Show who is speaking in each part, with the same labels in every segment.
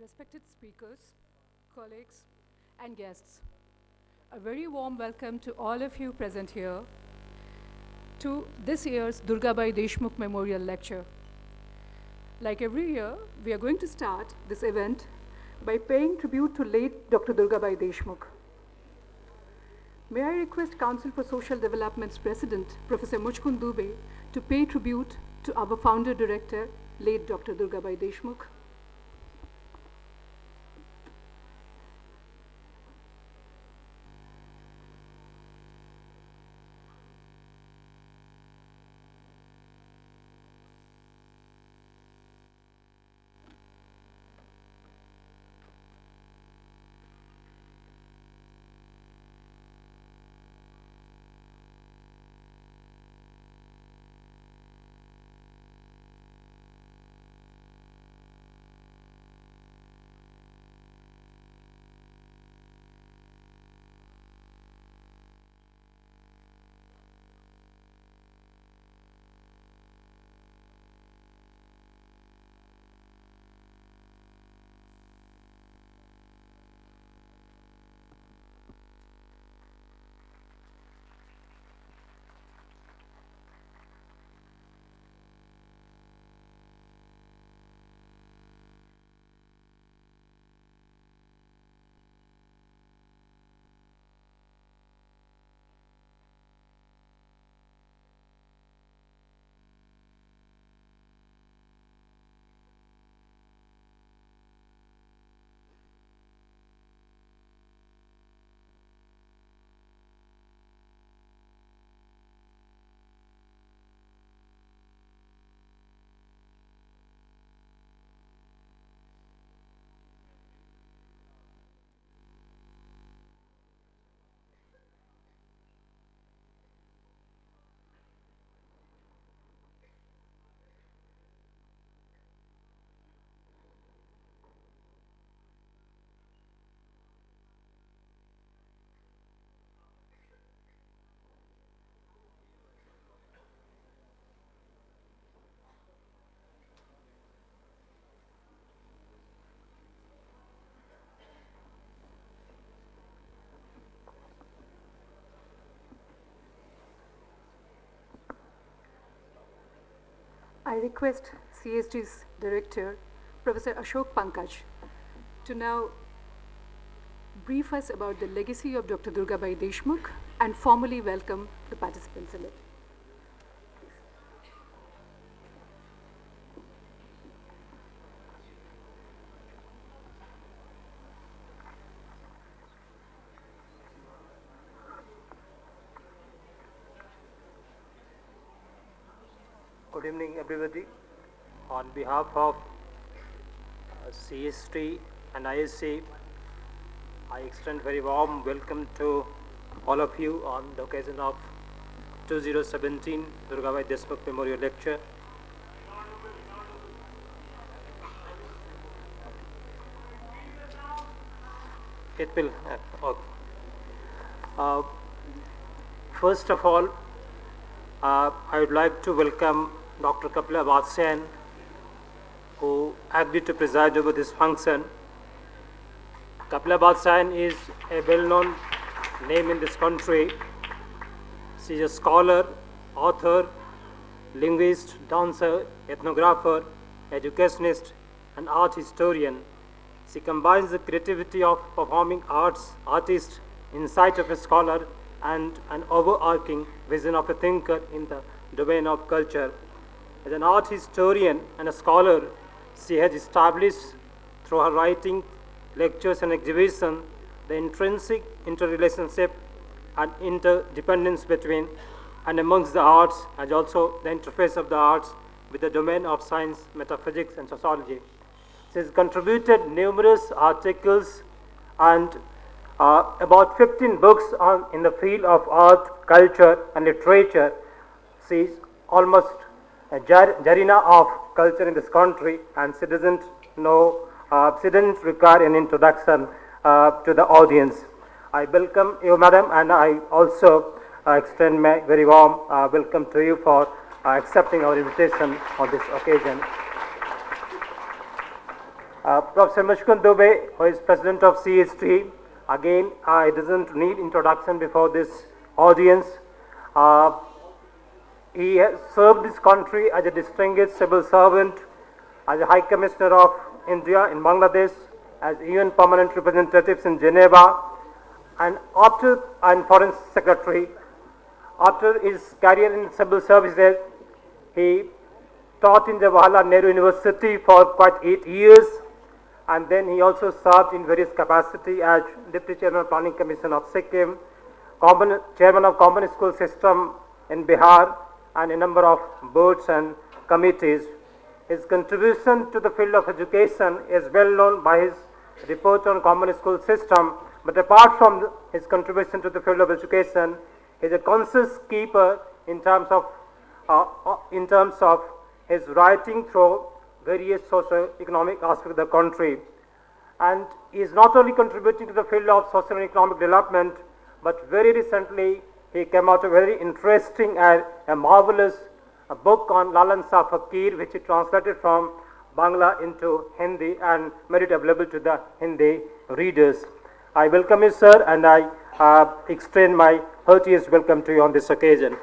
Speaker 1: respected speakers, colleagues, and guests. A very warm welcome to all of you present here to this year's Durgabai Deshmukh Memorial Lecture. Like every year, we are going to start this event by paying tribute to late Dr. Durgabai Deshmukh. May I request Council for Social Development's President, Professor Muchkund Dubey, to pay tribute to our founder director, late Dr. Durgabai Deshmukh. I request CSD's director, Professor Ashok Pankaj, to now brief us about the legacy of Dr. Durgabai Deshmukh and formally welcome the participants in it.
Speaker 2: Good evening, everybody. On behalf of CST and ISC, I extend very warm welcome to all of you on the occasion of 2017 Durgabai Deshmukh Memorial Lecture. It will. First of all, I would like to welcome Dr. Kapila Vatsyan, who agreed to preside over this function. Kapila Vatsyan is a well-known name in this country. She is a scholar, author, linguist, dancer, ethnographer, educationist, and art historian. She combines the creativity of performing arts artist, insight of a scholar, and an overarching vision of a thinker in the domain of culture. As an art historian and a scholar, she has established through her writing, lectures, and exhibition the intrinsic interrelationship and interdependence between and amongst the arts, as also the interface of the arts with the domain of science, metaphysics, and sociology. She has contributed numerous articles and about 15 books in the field of art, culture, and literature. She is almost a Jarina of culture in this country, and she doesn't require an introduction to the audience. I welcome you, madam, and I also extend my very warm welcome to you for accepting our invitation on this occasion. Professor Mushkun Dubey, who is president of CST, again, it doesn't need introduction before this audience. He has served this country as a distinguished civil servant, as a High Commissioner of India in Bangladesh, as UN Permanent Representatives in Geneva, and Foreign Secretary. After his career in civil services, he taught in Jawaharlal Nehru University for quite 8 years, and then he also served in various capacities as Deputy Chairman of Planning Commission of Sikkim, Chairman of Common School System in Bihar, and a number of boards and committees. His contribution to the field of education is well known by his report on Common School System, but apart from his contribution to the field of education, he is a conscious keeper in terms of his writing through various socio-economic aspects of the country. And he is not only contributing to the field of social and economic development, but very recently he came out with a very interesting and a marvelous book on Lalan Shah Fakir, which he translated from Bangla into Hindi and made it available to the Hindi readers. I welcome you, sir, and I extend my heartiest welcome to you on this occasion.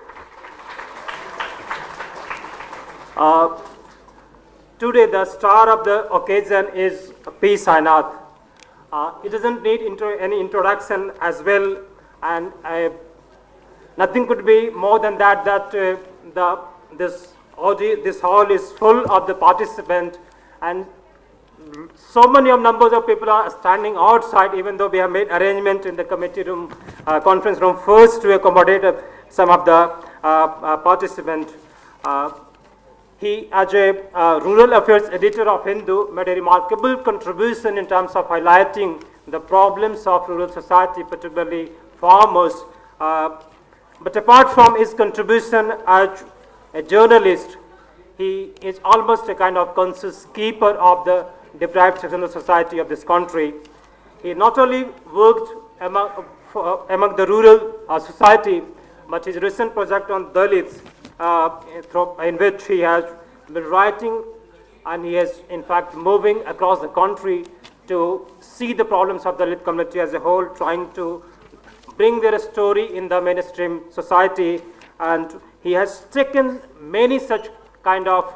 Speaker 2: Today, the star of the occasion is P.Sainath. It doesn't need any introduction as well, and nothing could be more than that. This hall is full of the participants, and so many numbers of people are standing outside, even though we have made arrangement in the committee room, conference room first to accommodate some of the participants. He, as a rural affairs editor of Hindu, made a remarkable contribution in terms of highlighting the problems of rural society, particularly farmers. But apart from his contribution as a journalist, he is almost a kind of conscious keeper of the deprived section of society of this country. He not only worked among the rural society, but his recent project on Dalits, in which he has been writing, and he is in fact moving across the country to see the problems of the Dalit community as a whole, trying to bring their story in the mainstream society, and he has taken many such kind of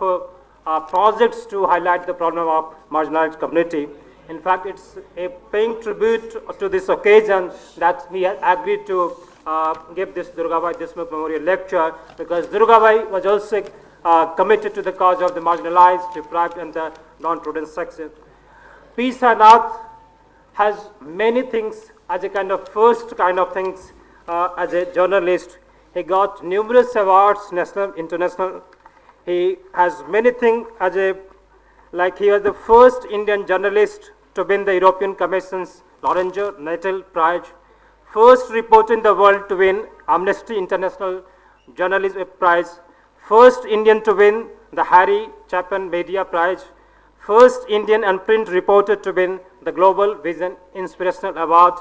Speaker 2: projects to highlight the problem of marginalized community. In fact, it's a paying tribute to this occasion that he has agreed to give this Durgabai Deshmukh Memorial Lecture, because Durgabai was also committed to the cause of the marginalized, deprived, and the non-prudent section. P.Sainath has many things as a kind of first kind of things as a journalist. He got numerous awards, national, international. He has many things as he was the first Indian journalist to win the European Commission's Lorenzo Natal Prize, first reporter in the world to win Amnesty International Journalism Prize, first Indian to win the Harry Chapman Media Prize, first Indian and print reporter to win the Global Vision Inspirational Award,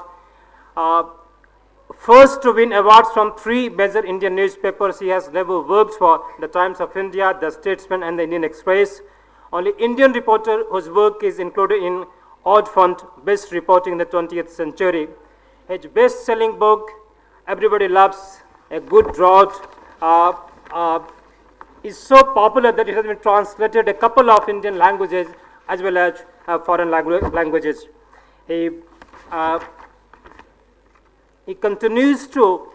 Speaker 2: first to win awards from 3 major Indian newspapers. He has never worked for the Times of India, the Statesman, and the Indian Express. Only Indian reporter whose work is included in Odd Font Best Reporting in the 20th Century. His best-selling book, Everybody Loves a Good Drought, is so popular that it has been translated a couple of Indian languages as well as foreign languages. He continues to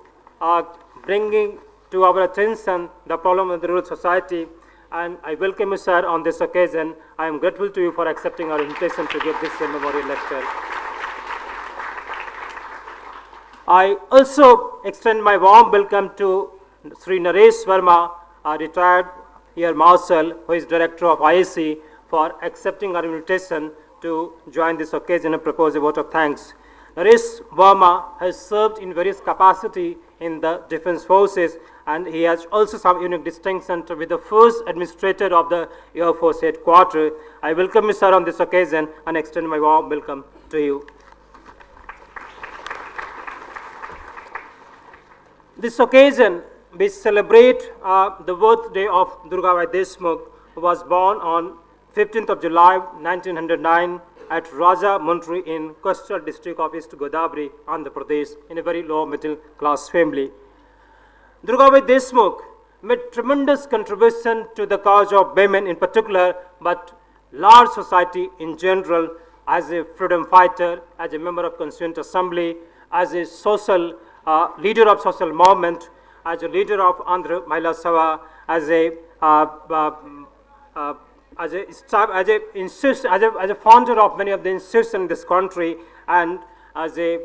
Speaker 2: bringing to our attention the problem of the rural society, and I welcome you, sir, on this occasion. I am grateful to you for accepting our invitation to give this memorial lecture. I also extend my warm welcome to Shri Naresh Verma, a retired Air Marshal, who is Director of IAC, for accepting our invitation to join this occasion and propose a vote of thanks. Naresh Verma has served in various capacities in the Defense Forces, and he has also some unique distinction to be the first administrator of the Air Force Headquarters. I welcome you, sir, on this occasion and extend my warm welcome to you. This occasion, we celebrate the birthday of Durgabai Deshmukh, who was born on 15th of July 1909 at Raja Mundri in coastal district of East Godavari, Andhra Pradesh, in a very low middle class family. Durgabai Deshmukh made tremendous contribution to the cause of women in particular, but large society in general, as a freedom fighter, as a member of Constituent Assembly, as a social leader of social movement, as a leader of Andhra Mahila Sabha, as a founder of many of the institutions in this country, and as a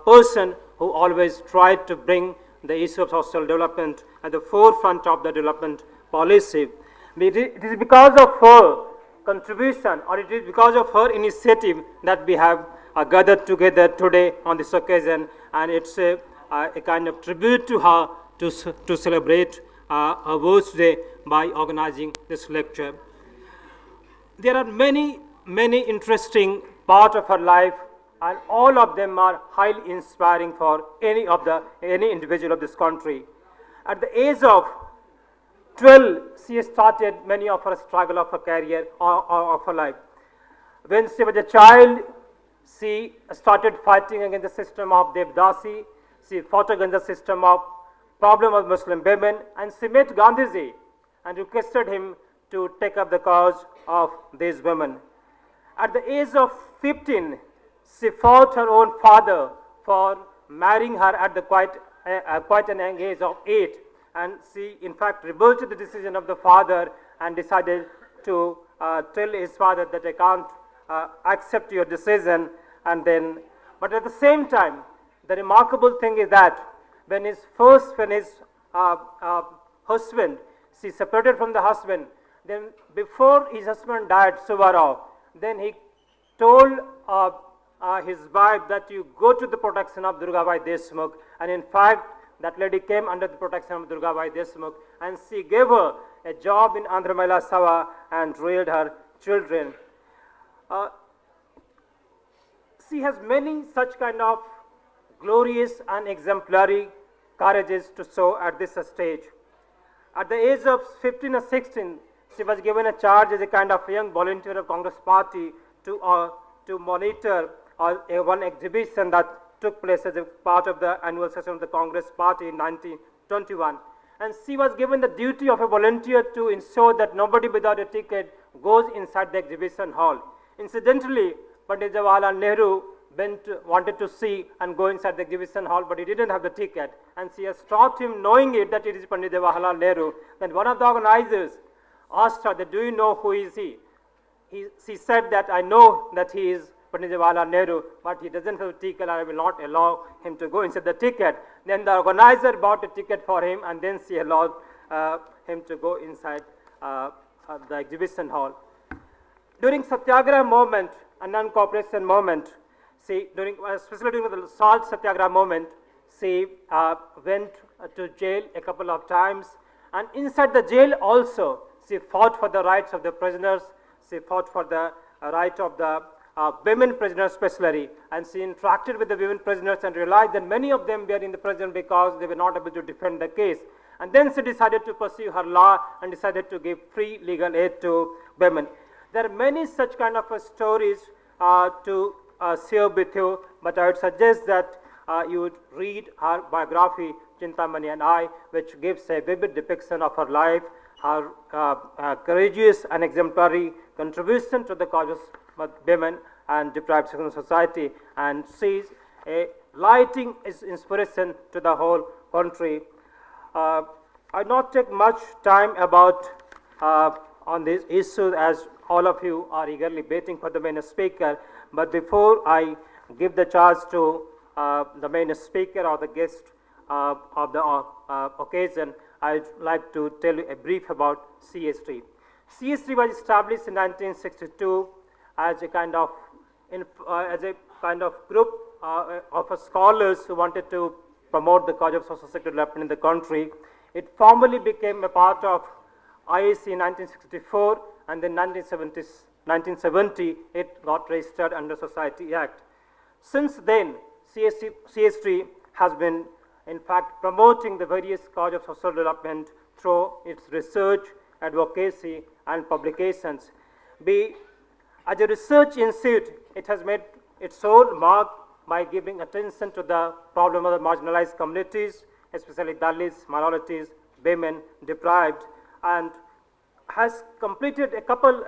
Speaker 2: person who always tried to bring the issue of social development at the forefront of the development policy. It is because of her contribution, or it is because of her initiative, that we have gathered together today on this occasion, and it's a kind of tribute to her to celebrate her birthday by organizing this lecture. There are many interesting parts of her life, and all of them are highly inspiring for any individual of this country. At the age of 12, she started many of her struggle of her career or of her life. When she was a child, she started fighting against the system of Devdasi. She fought against the system of problem of Muslim women, and she met Gandhiji and requested him to take up the cause of these women. At the age of 15, she fought her own father for marrying her at the quite an young age of 8, and she in fact revolted the decision of the father and decided to tell his father that I can't accept your decision. And then, but at the same time, the remarkable thing is that when his husband, she separated from the husband, then before his husband died, Suvarao, then he told his wife that you go to the protection of Durgabai Deshmukh, and in fact that lady came under the protection of Durgabai Deshmukh, and she gave her a job in Andhra Mahila Sabha and reared her children. She has many such kind of glorious and exemplary courages to show at this stage. At the age of 15 or 16, she was given a charge as a kind of young volunteer of Congress Party to monitor one exhibition that took place as a part of the annual session of the Congress Party in 1921. And she was given the duty of a volunteer to ensure that nobody without a ticket goes inside the exhibition hall. Incidentally, Pandit Jawaharlal Nehru wanted to see and go inside the exhibition hall, but he didn't have the ticket. And she has stopped him, knowing it that it is Pandit Jawaharlal Nehru. Then one of the organizers asked her, that, do you know who is he? She said that I know that he is Pandit Jawaharlal Nehru, but he doesn't have a ticket, I will not allow him to go inside the ticket. Then the organizer bought a ticket for him, and then she allowed him to go inside the exhibition hall. During Satyagraha movement and non-cooperation movement, especially during the salt Satyagraha movement, she went to jail a couple of times, and inside the jail also, she fought for the rights of the prisoners, she fought for the right of the women prisoners especially, and she interacted with the women prisoners and realized that many of them were in the prison because they were not able to defend the case. And then she decided to pursue her law and decided to give free legal aid to women. There are many such kind of stories to share with you, but I would suggest that you would read her biography, Chintamani and I, which gives a vivid depiction of her life, her courageous and exemplary contribution to the causes of women and deprived section of society, and sees a lighting inspiration to the whole country. I will not take much time about on this issue, as all of you are eagerly waiting for the main speaker. But before I give the chance to the main speaker or the guest of the occasion, I would like to tell you a brief about CST. CST was established in 1962 as a kind of group of scholars who wanted to promote the cause of social sector development in the country. It formally became a part of IAC in 1964, and then 1970 it got registered under Society Act. Since then, CST has been in fact promoting the various causes of social development through its research, advocacy and publications. B, as a research institute, it has made its own mark by giving attention to the problem of the marginalized communities, especially Dalits, minorities, women, deprived, and has completed a couple,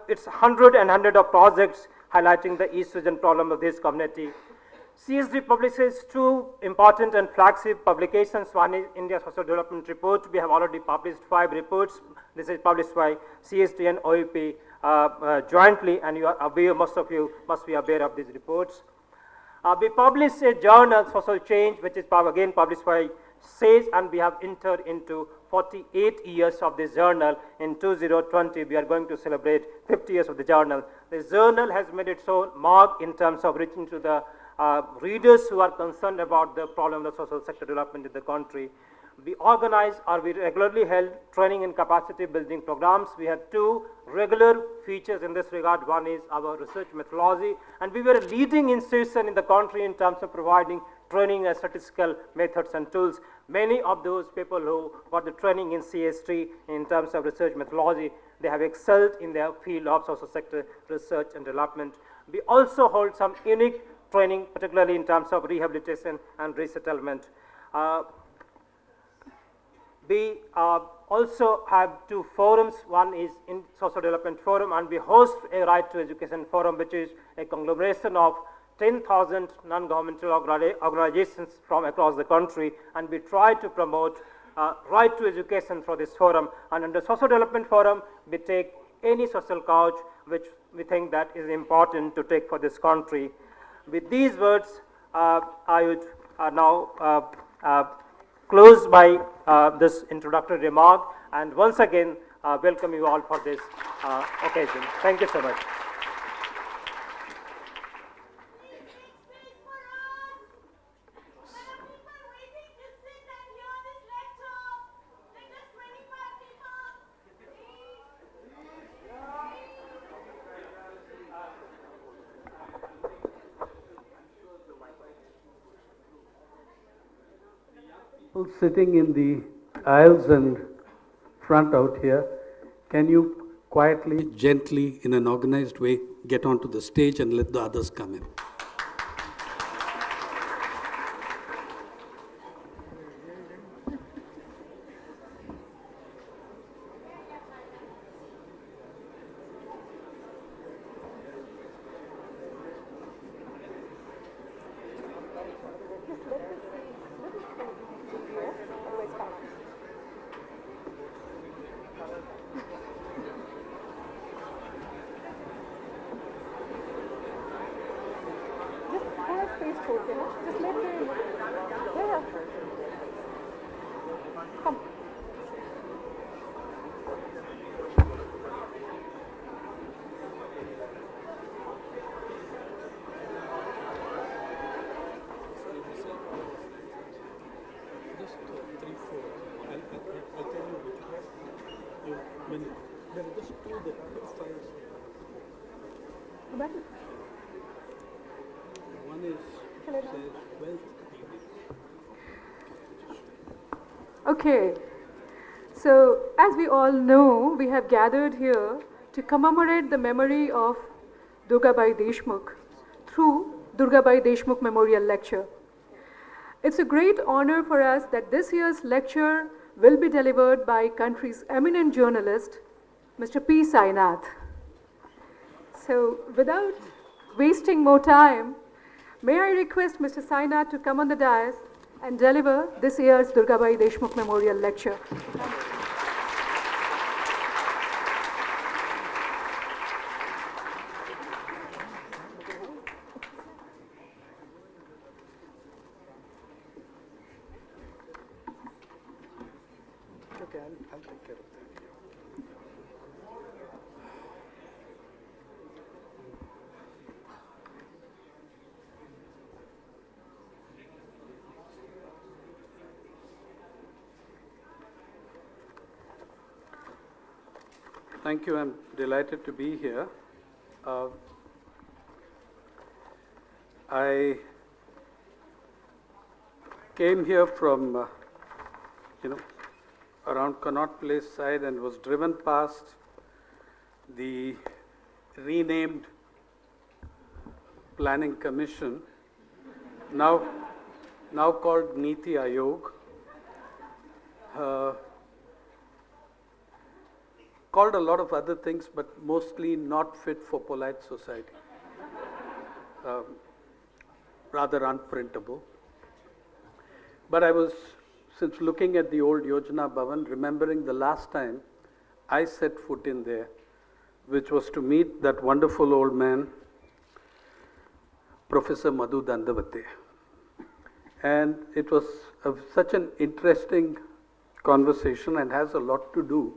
Speaker 2: it's 100 of projects highlighting the East region problem of this community. CSD publishes two important and flagship publications. One is India Social Development Report. We have already published 5 reports. This is published by CSD and OEP jointly, and you are aware, most of you must be aware of these reports. We published a journal, Social Change, which is again published by SAGE, and we have entered into 48 years of this journal. In 2020, we are going to celebrate 50 years of the journal. This journal has made its own mark in terms of reaching to the readers who are concerned about the problem of social sector development in the country. We organize or we regularly held training and capacity building programs. We had 2 regular features in this regard. One is our research methodology, and we were a leading institution in the country in terms of providing training and statistical methods and tools. Many of those people who got the training in CST in terms of research methodology, they have excelled in their field of social sector research and development. We also hold some unique training, particularly in terms of rehabilitation and resettlement. We also have 2 forums. One is in Social Development Forum, and we host a Right to Education Forum, which is a conglomeration of 10,000 non-governmental organizations from across the country, and we try to promote right to education for this forum. And under Social Development Forum, we take any social cause which we think that is important to take for this country. With these words, I would now close by this introductory remark, and once again welcome you all for this occasion. Thank you so much.
Speaker 3: People sitting in the aisles and front out here, can you quietly, gently, in an organized way, get onto the stage and let the others come in?
Speaker 1: Okay, so as we all know, we have gathered here to commemorate the memory of Durgabai Deshmukh through Durgabai Deshmukh Memorial Lecture. It's a great honor for us that this year's lecture will be delivered by country's eminent journalist, Mr. P.Sainath. So without wasting more time, may I request Mr. Sainath to come on the dais and deliver this year's Durgabai Deshmukh Memorial Lecture.
Speaker 3: Okay, I'll take care of that. Thank you. I'm delighted to be here. I came here from, around Connaught Place side and was driven past the renamed Planning Commission, now called Niti Aayog, called a lot of other things, but mostly not fit for polite society, rather unprintable. But I was, since looking at the old Yojana Bhavan, remembering the last time I set foot in there, which was to meet that wonderful old man, Professor Madhu Dandavate. And it was such an interesting conversation and has a lot to do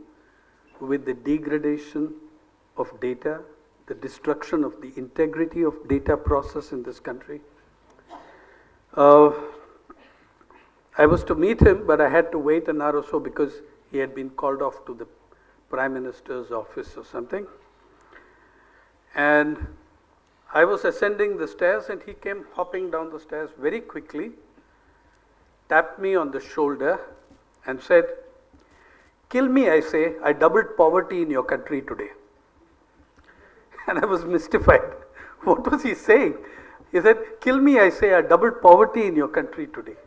Speaker 3: with the degradation of data, the destruction of the integrity of data process in this country. I was to meet him, but I had to wait an hour or so because he had been called off to the Prime Minister's office or something. And I was ascending the stairs and he came hopping down the stairs very quickly, tapped me on the shoulder and said, "Kill me, I say, I doubled poverty in your country today." And I was mystified. What was he saying? He said, "Kill me, I say, I doubled poverty in your country today."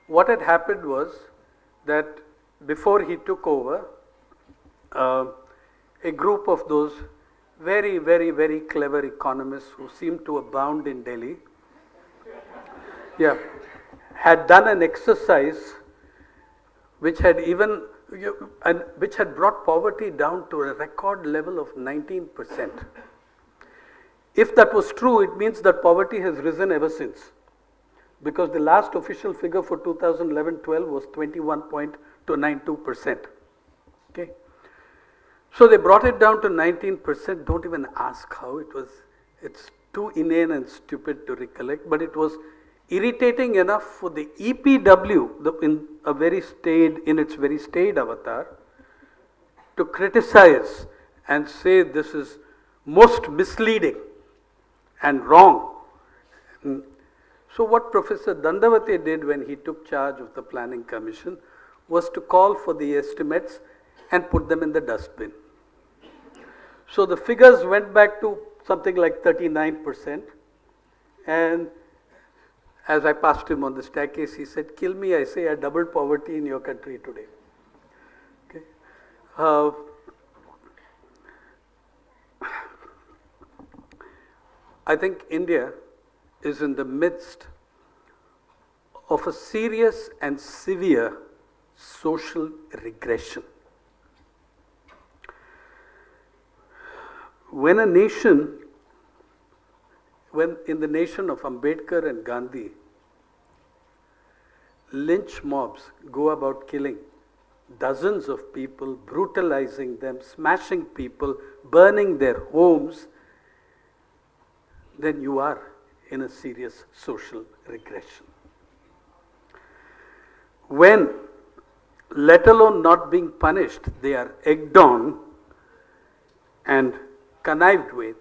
Speaker 3: What had happened was that before he took over, a group of those very, very, very clever economists who seemed to abound in Delhi, had done an exercise which had which had brought poverty down to a record level of 19%. If that was true, it means that poverty has risen ever since, because the last official figure for 2011-12 was 21.92%. Okay, so they brought it down to 19%. Don't even ask how it was. It's too inane and stupid to recollect, but it was irritating enough for the EPW, in its very staid avatar, to criticize and say this is most misleading and wrong. So what Professor Dandavate did when he took charge of the Planning Commission was to call for the estimates and put them in the dustbin. So the figures went back to something like 39%, and as I passed him on the staircase, he said, "Kill me, I say, I doubled poverty in your country today." Okay. I think India is in the midst of a serious and severe social regression. When in the nation of Ambedkar and Gandhi, lynch mobs go about killing dozens of people, brutalizing them, smashing people, burning their homes, then you are in a serious social regression. When, let alone not being punished, they are egged on and connived with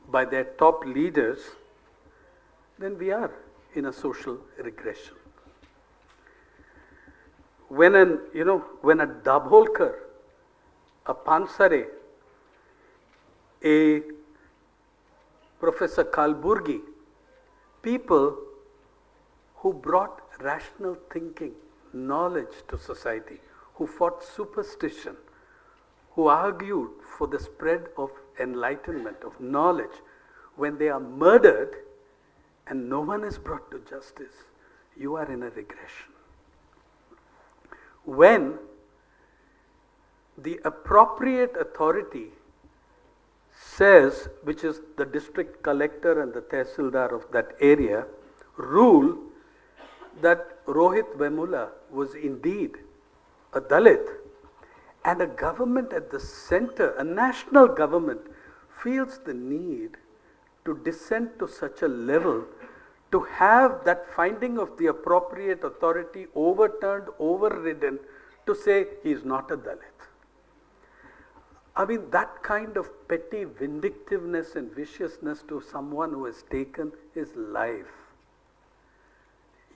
Speaker 3: by their top leaders, then we are in a social regression. When a Dabholkar, a Pansare, a Professor Kalburgi, people who brought rational thinking, knowledge to society, who fought superstition, who argued for the spread of enlightenment, of knowledge, when they are murdered and no one is brought to justice, you are in a regression. When the appropriate authority says, which is the district collector and the tehsildar of that area, rule that Rohit Vemula was indeed a Dalit, and a government at the center, a national government, feels the need to descend to such a level to have that finding of the appropriate authority overturned, overridden, to say he is not a Dalit. I mean, that kind of petty vindictiveness and viciousness to someone who has taken his life,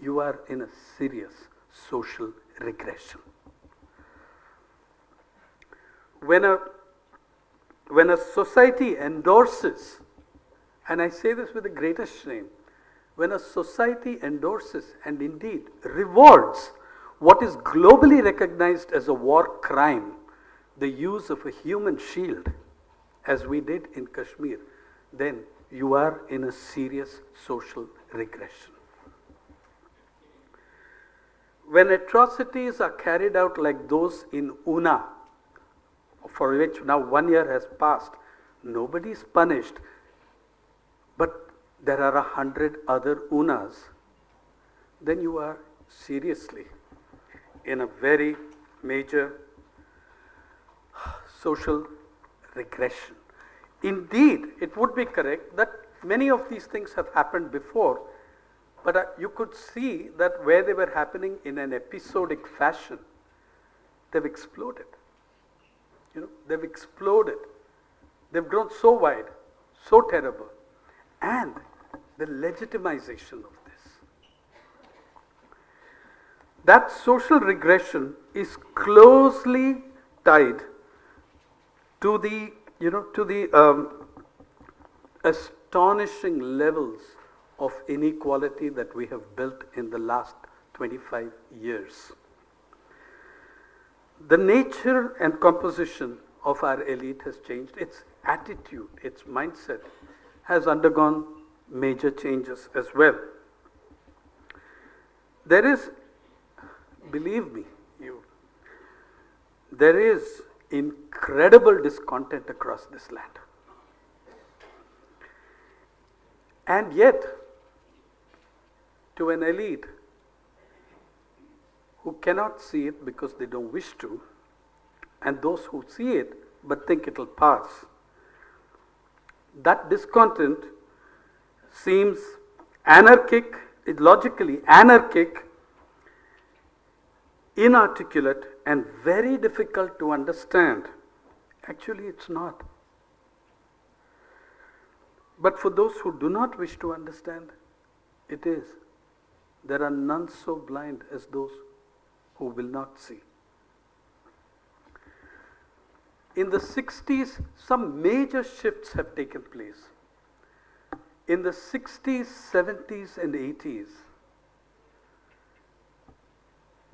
Speaker 3: you are in a serious social regression. When a when a society endorses, and I say this with the greatest shame, when a society endorses and indeed rewards what is globally recognized as a war crime, the use of a human shield, as we did in Kashmir, then you are in a serious social regression. When atrocities are carried out like those in Una, for which now 1 year has passed, nobody is punished, but there are 100 other Unas, then you are seriously in a very major social regression. Indeed, it would be correct that many of these things have happened before, but you could see that where they were happening in an episodic fashion, they've exploded. They've exploded. They've grown so wide, so terrible. And the legitimization of this. That social regression is closely tied to the, astonishing levels of inequality that we have built in the last 25 years. The nature and composition of our elite has changed. Its attitude, its mindset has undergone major changes as well. There is, believe me, there is incredible discontent across this land. And yet, to an elite who cannot see it because they don't wish to, and those who see it but think it will pass, that discontent seems anarchic, logically anarchic, inarticulate, and very difficult to understand. Actually, it's not. But for those who do not wish to understand, it is. There are none so blind as those who will not see. In the 60s, some major shifts have taken place. In the 60s, 70s, and 80s,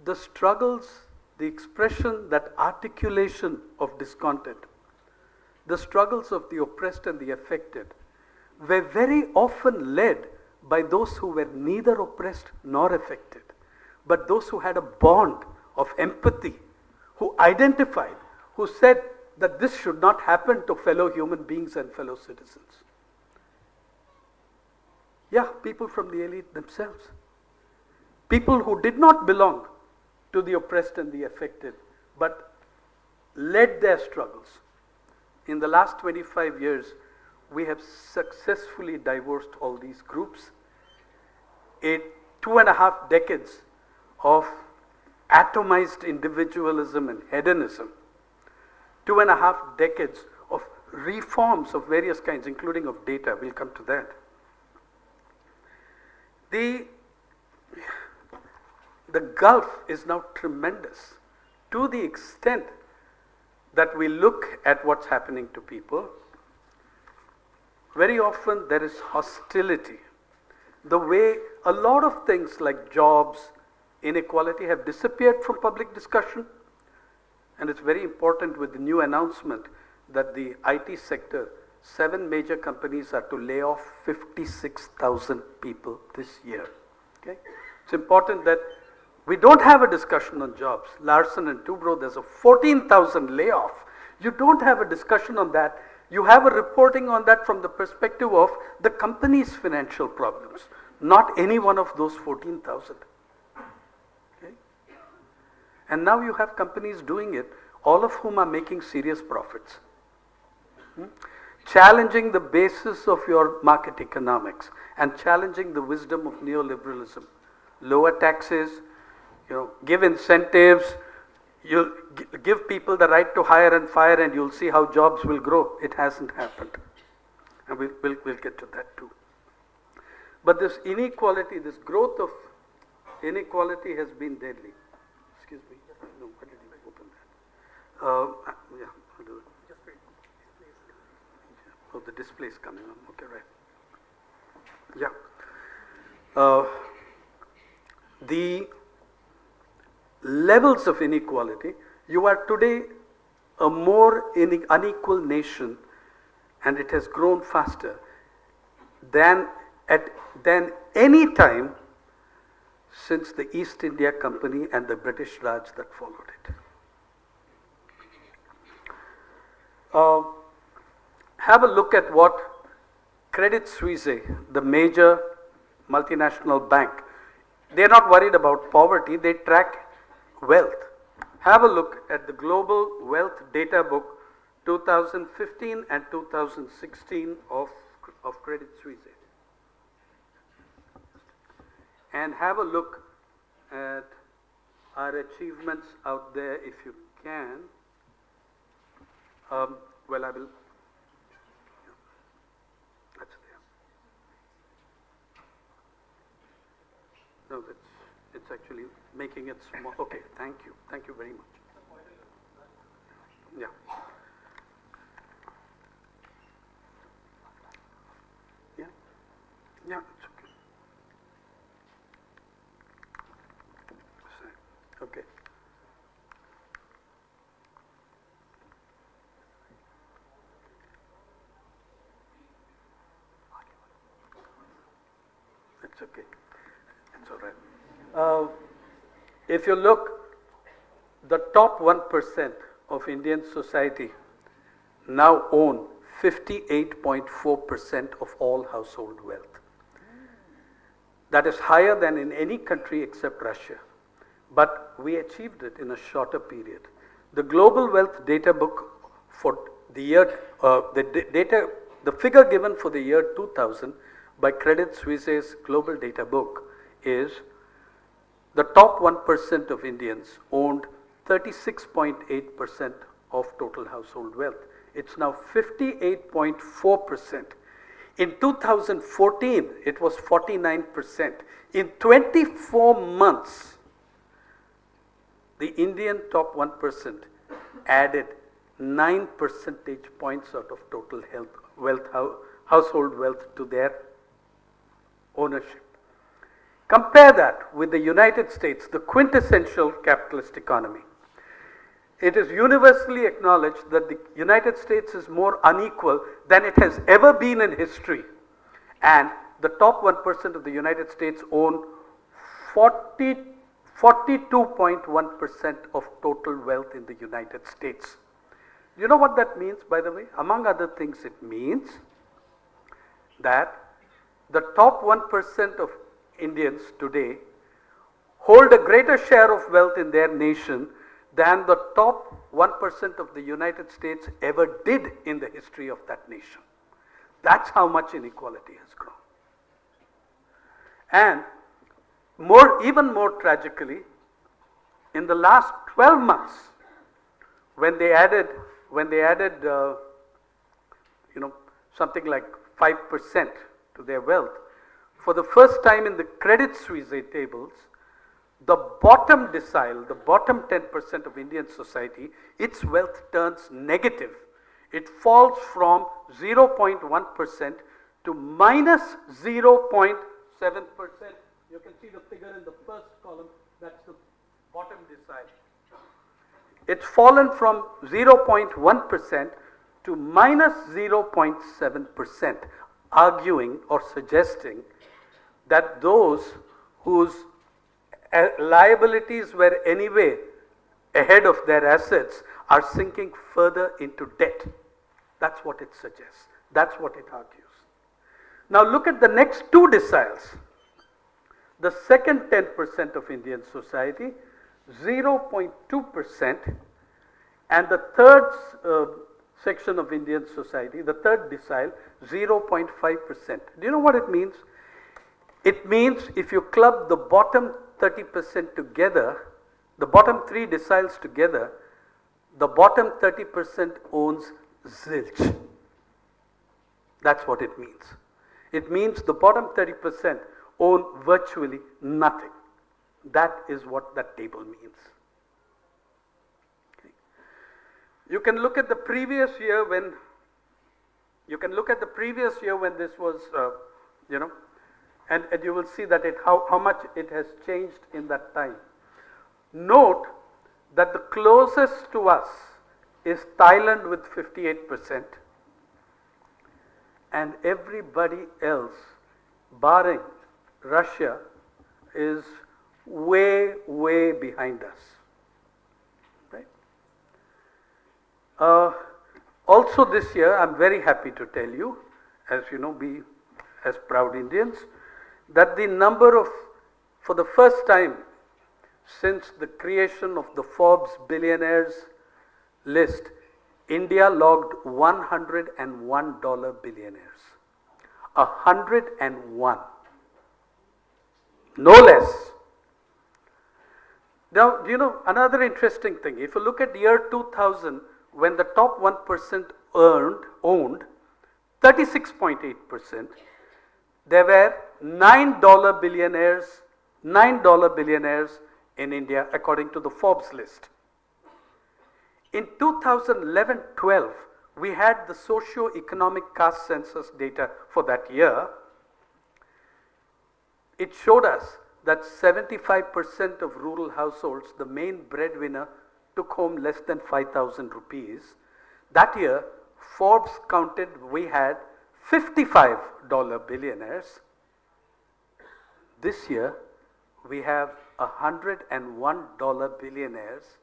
Speaker 3: the struggles, the expression, that articulation of discontent, the struggles of the oppressed and the affected, were very often led by those who were neither oppressed nor affected, but those who had a bond of empathy, who identified, who said that this should not happen to fellow human beings and fellow citizens. Yeah, people from the elite themselves. People who did not belong to the oppressed and the affected, but led their struggles. In the last 25 years, we have successfully divorced all these groups. In 2.5 decades of atomized individualism and hedonism, 2.5 decades of reforms of various kinds, including of data, we'll come to that. The gulf is now tremendous to the extent that we look at what's happening to people. Very often there is hostility. The way a lot of things like jobs, inequality have disappeared from public discussion, and it's very important with the new announcement that the IT sector, 7 major companies are to lay off 56,000 people this year. Okay? It's important that we don't have a discussion on jobs. Larsen and Toubro, there's a 14,000 layoff. You don't have a discussion on that. You have a reporting on that from the perspective of the company's financial problems, not any one of those 14,000. Okay? And now you have companies doing it, all of whom are making serious profits. Challenging the basis of your market economics and challenging the wisdom of neoliberalism. Lower taxes, give incentives, you'll give people the right to hire and fire, and you'll see how jobs will grow. It hasn't happened. And we'll get to that too. But this inequality, this growth of inequality has been deadly. Excuse me. No, why did you open that? Yeah, I'll do it. Oh, the display is coming on. Okay, right. Yeah. The levels of inequality, you are today a more unequal nation, and it has grown faster than any time since the East India Company and the British Raj that followed it. Have a look at what Credit Suisse, the major multinational bank, they're not worried about poverty, they track wealth. Have a look at the Global Wealth Data Book 2015 and 2016 of Credit Suisse. And have a look at our achievements out there if you can. Well, I will. That's there. No, it's actually making it small. Okay, thank you. Thank you very much. Yeah. Yeah. Yeah, it's okay. Okay. It's okay. It's all right. If you look, the top 1% of Indian society now own 58.4% of all household wealth. That is higher than in any country except Russia. But we achieved it in a shorter period. The Global Wealth Data Book for the year, the figure given for the year 2000 by Credit Suisse's Global Data Book is the top 1% of Indians owned 36.8% of total household wealth. It's now 58.4%. In 2014, it was 49%. In 24 months, the Indian top 1% added 9 percentage points out of total household wealth to their ownership. Compare that with the United States, the quintessential capitalist economy. It is universally acknowledged that the United States is more unequal than it has ever been in history. And the top 1% of the United States own 42.1% of total wealth in the United States. You know what that means, by the way? Among other things, it means that the top 1% of Indians today hold a greater share of wealth in their nation than the top 1% of the United States ever did in the history of that nation. That's how much inequality has grown. And even more tragically, in the last 12 months, when they added something like 5% to their wealth, for the first time in the Credit Suisse tables, the bottom decile, the bottom 10% of Indian society, its wealth turns negative. It falls from 0.1% to minus 0.7%. You can see the figure in the first column, that's the bottom decile. It's fallen from 0.1% to minus 0.7%, arguing or suggesting that those whose liabilities were anyway ahead of their assets are sinking further into debt. That's what it suggests. That's what it argues. Now look at the next two deciles. The second 10% of Indian society, 0.2%, and the third section of Indian society, the third decile, 0.5%. Do you know what it means? It means if you club the bottom 30% together, the bottom three deciles together, the bottom 30% owns zilch. That's what it means. It means the bottom 30% own virtually nothing. That is what that table means. Okay. You can look at the previous year when You can look at the previous year when this was, and you will see that how much it has changed in that time. Note that the closest to us is Thailand with 58%, and everybody else, barring Russia, is way, way behind us. Right? Also this year, I'm very happy to tell you, as you know, we as proud Indians, that the number of, for the first time since the creation of the Forbes billionaires list, India logged $101 billionaires. 101. No less. Now, you know, another interesting thing, if you look at the year 2000, when the top 1% owned 36.8%, there were $9 billionaires in India according to the Forbes list. In 2011-12, we had the socio-economic caste census data for that year. It showed us that 75% of rural households, the main breadwinner, took home less than 5,000 rupees. That year, Forbes counted we had $55 billionaires. This year, we have $101 billionaires.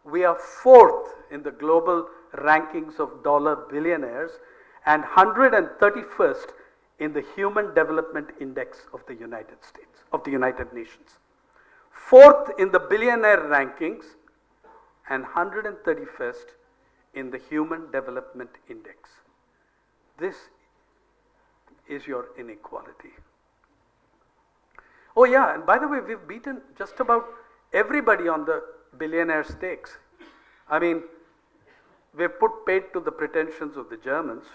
Speaker 3: We are fourth in the global rankings of dollar billionaires and 131st in the Human Development Index of the United States, of the United Nations. Fourth in the billionaire rankings and 131st in the Human Development Index. This is your inequality. Oh yeah, and by the way, we've beaten just about everybody on the billionaire stakes. I mean, we've put paid to the pretensions of the Germans,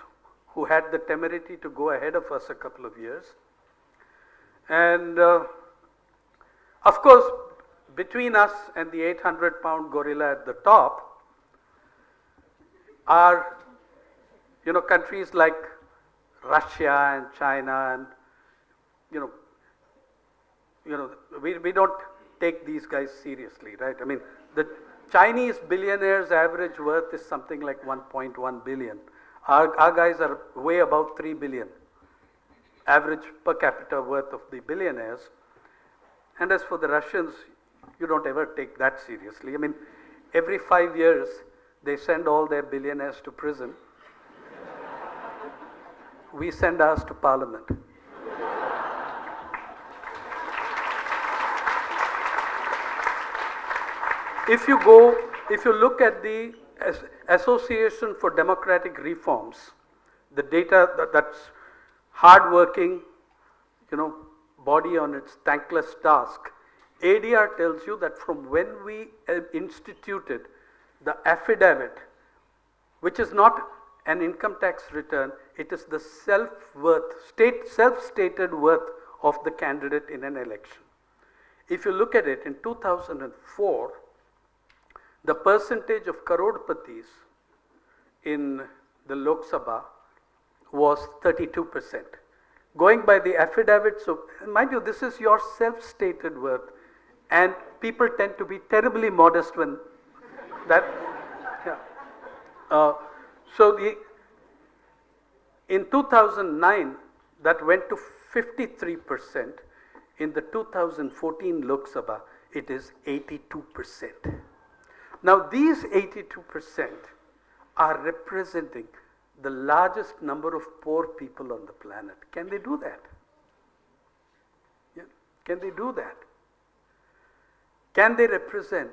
Speaker 3: who had the temerity to go ahead of us a couple of years. And of course, between us and the 800-pound gorilla at the top are, you know, countries like Russia and China, and we don't take these guys seriously, right? I mean, the Chinese billionaires' average worth is something like 1.1 billion. Our guys are way above 3 billion, average per capita worth of the billionaires. And as for the Russians, you don't ever take that seriously. I mean, every 5 years, they send all their billionaires to prison. We send ours to parliament. If you look at the Association for Democratic Reforms, the data that's hard-working, body on its thankless task, ADR tells you that from when we instituted the affidavit, which is not an income tax return, it is the self-worth, self-stated worth of the candidate in an election. If you look at it, in 2004, the percentage of crorpatis in the Lok Sabha was 32%. Going by the affidavits of, mind you, this is your self-stated worth, and people tend to be terribly modest when that, yeah. In 2009, that went to 53%. In the 2014 Lok Sabha, it is 82%. Now, these 82% are representing the largest number of poor people on the planet. Can they do that? Yeah. Can they do that? Can they represent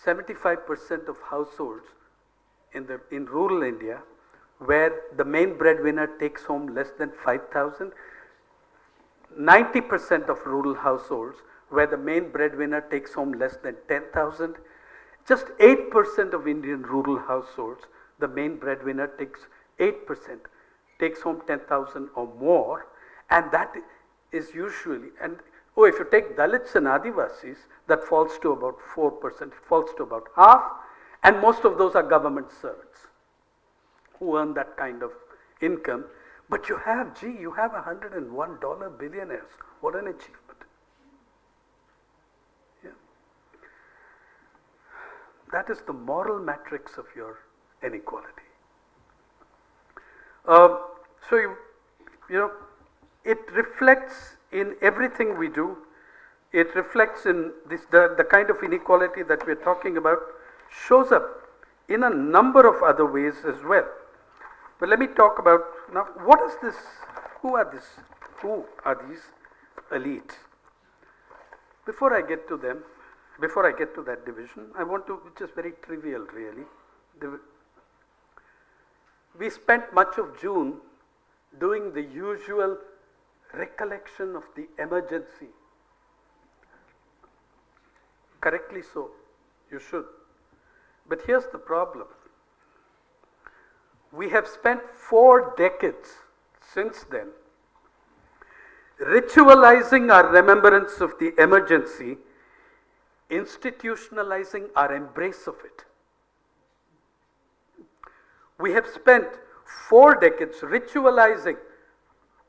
Speaker 3: 75% of households in rural India, where the main breadwinner takes home less than 5,000? 90% of rural households where the main breadwinner takes home less than 10,000. Just 8% of Indian rural households, the main breadwinner takes 8%, takes home 10,000 or more, and that is usually, and if you take Dalits and Adivasis, that falls to about 4%, falls to about half, and most of those are government servants who earn that kind of income, but you have $101 billionaires. What an achievement. Yeah. That is the moral matrix of your inequality. So it reflects in everything we do. It reflects in the kind of inequality that we're talking about shows up in a number of other ways as well. But let me talk about now, what is this? Who are these elites? Before I get to them, before I get to that division, I want to, which is very trivial really. We spent much of June doing the usual recollection of the emergency. Correctly so, you should. But here's the problem. We have spent 4 decades since then ritualizing our remembrance of the emergency, institutionalizing our embrace of it. We have spent 4 decades ritualizing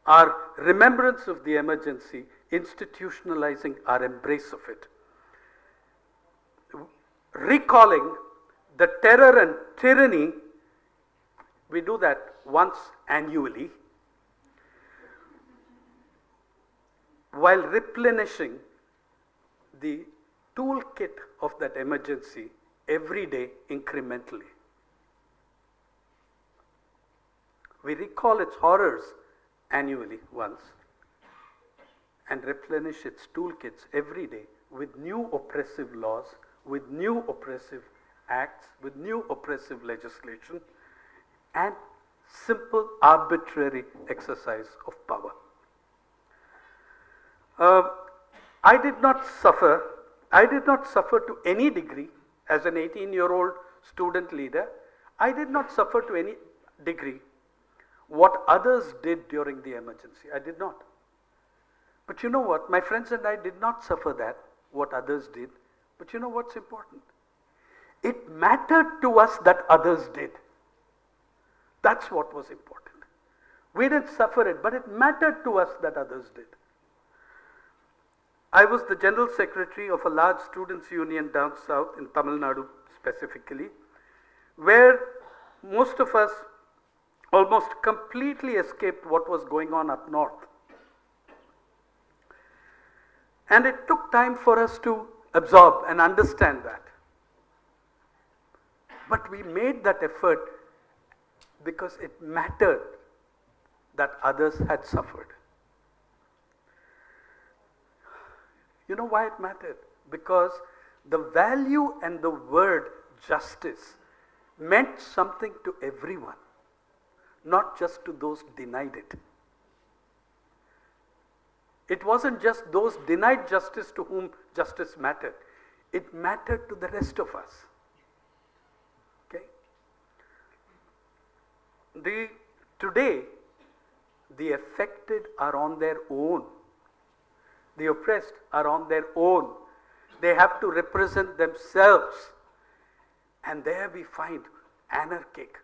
Speaker 3: our remembrance of the emergency, institutionalizing our embrace of it. Recalling the terror and tyranny, we do that once annually, while replenishing the toolkit of that emergency every day incrementally. We recall its horrors annually once and replenish its toolkits every day with new oppressive laws, with new oppressive acts, with new oppressive legislation, and simple arbitrary exercise of power. I did not suffer to any degree as an 18-year-old student leader. I did not suffer to any degree what others did during the emergency. I did not. But you know what? My friends and I did not suffer that, what others did. But you know what's important? It mattered to us that others did. That's what was important. We didn't suffer it, but it mattered to us that others did. I was the general secretary of a large students' union down south in Tamil Nadu specifically, where most of us almost completely escaped what was going on up north. And it took time for us to absorb and understand that. But we made that effort because it mattered that others had suffered. You know why it mattered? Because the value and the word justice meant something to everyone, not just to those denied it. It wasn't just those denied justice to whom justice mattered. It mattered to the rest of us. Okay? Today, the affected are on their own. The oppressed are on their own. They have to represent themselves. And there we find anarchic,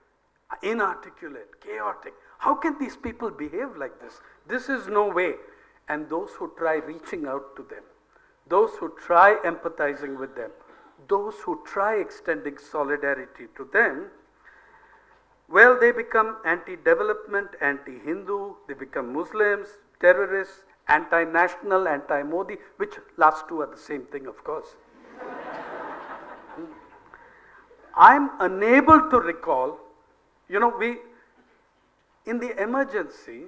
Speaker 3: inarticulate, chaotic. How can these people behave like this? This is no way. And those who try reaching out to them, those who try empathizing with them, those who try extending solidarity to them, well, they become anti-development, anti-Hindu, they become Muslims, terrorists, anti-national, anti-Modi, which last two are the same thing, of course. I'm unable to recall, in the emergency,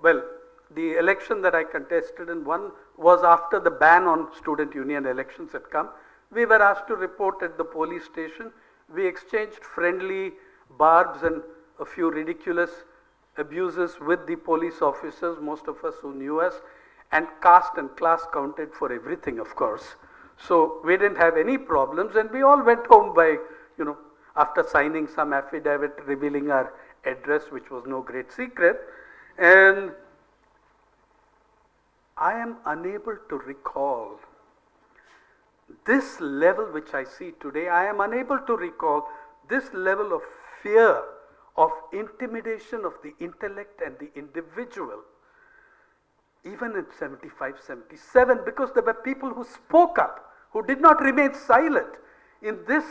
Speaker 3: well, the election that I contested in one was after the ban on student union elections had come. We were asked to report at the police station. We exchanged friendly barbs and a few ridiculous abuses with the police officers, most of us who knew us, and caste and class counted for everything, of course. So we didn't have any problems, and we all went home by, after signing some affidavit revealing our address, which was no great secret. And I am unable to recall this level which I see today. I am unable to recall this level of fear of intimidation of the intellect and the individual, even in 75, 77, because there were people who spoke up, who did not remain silent. In this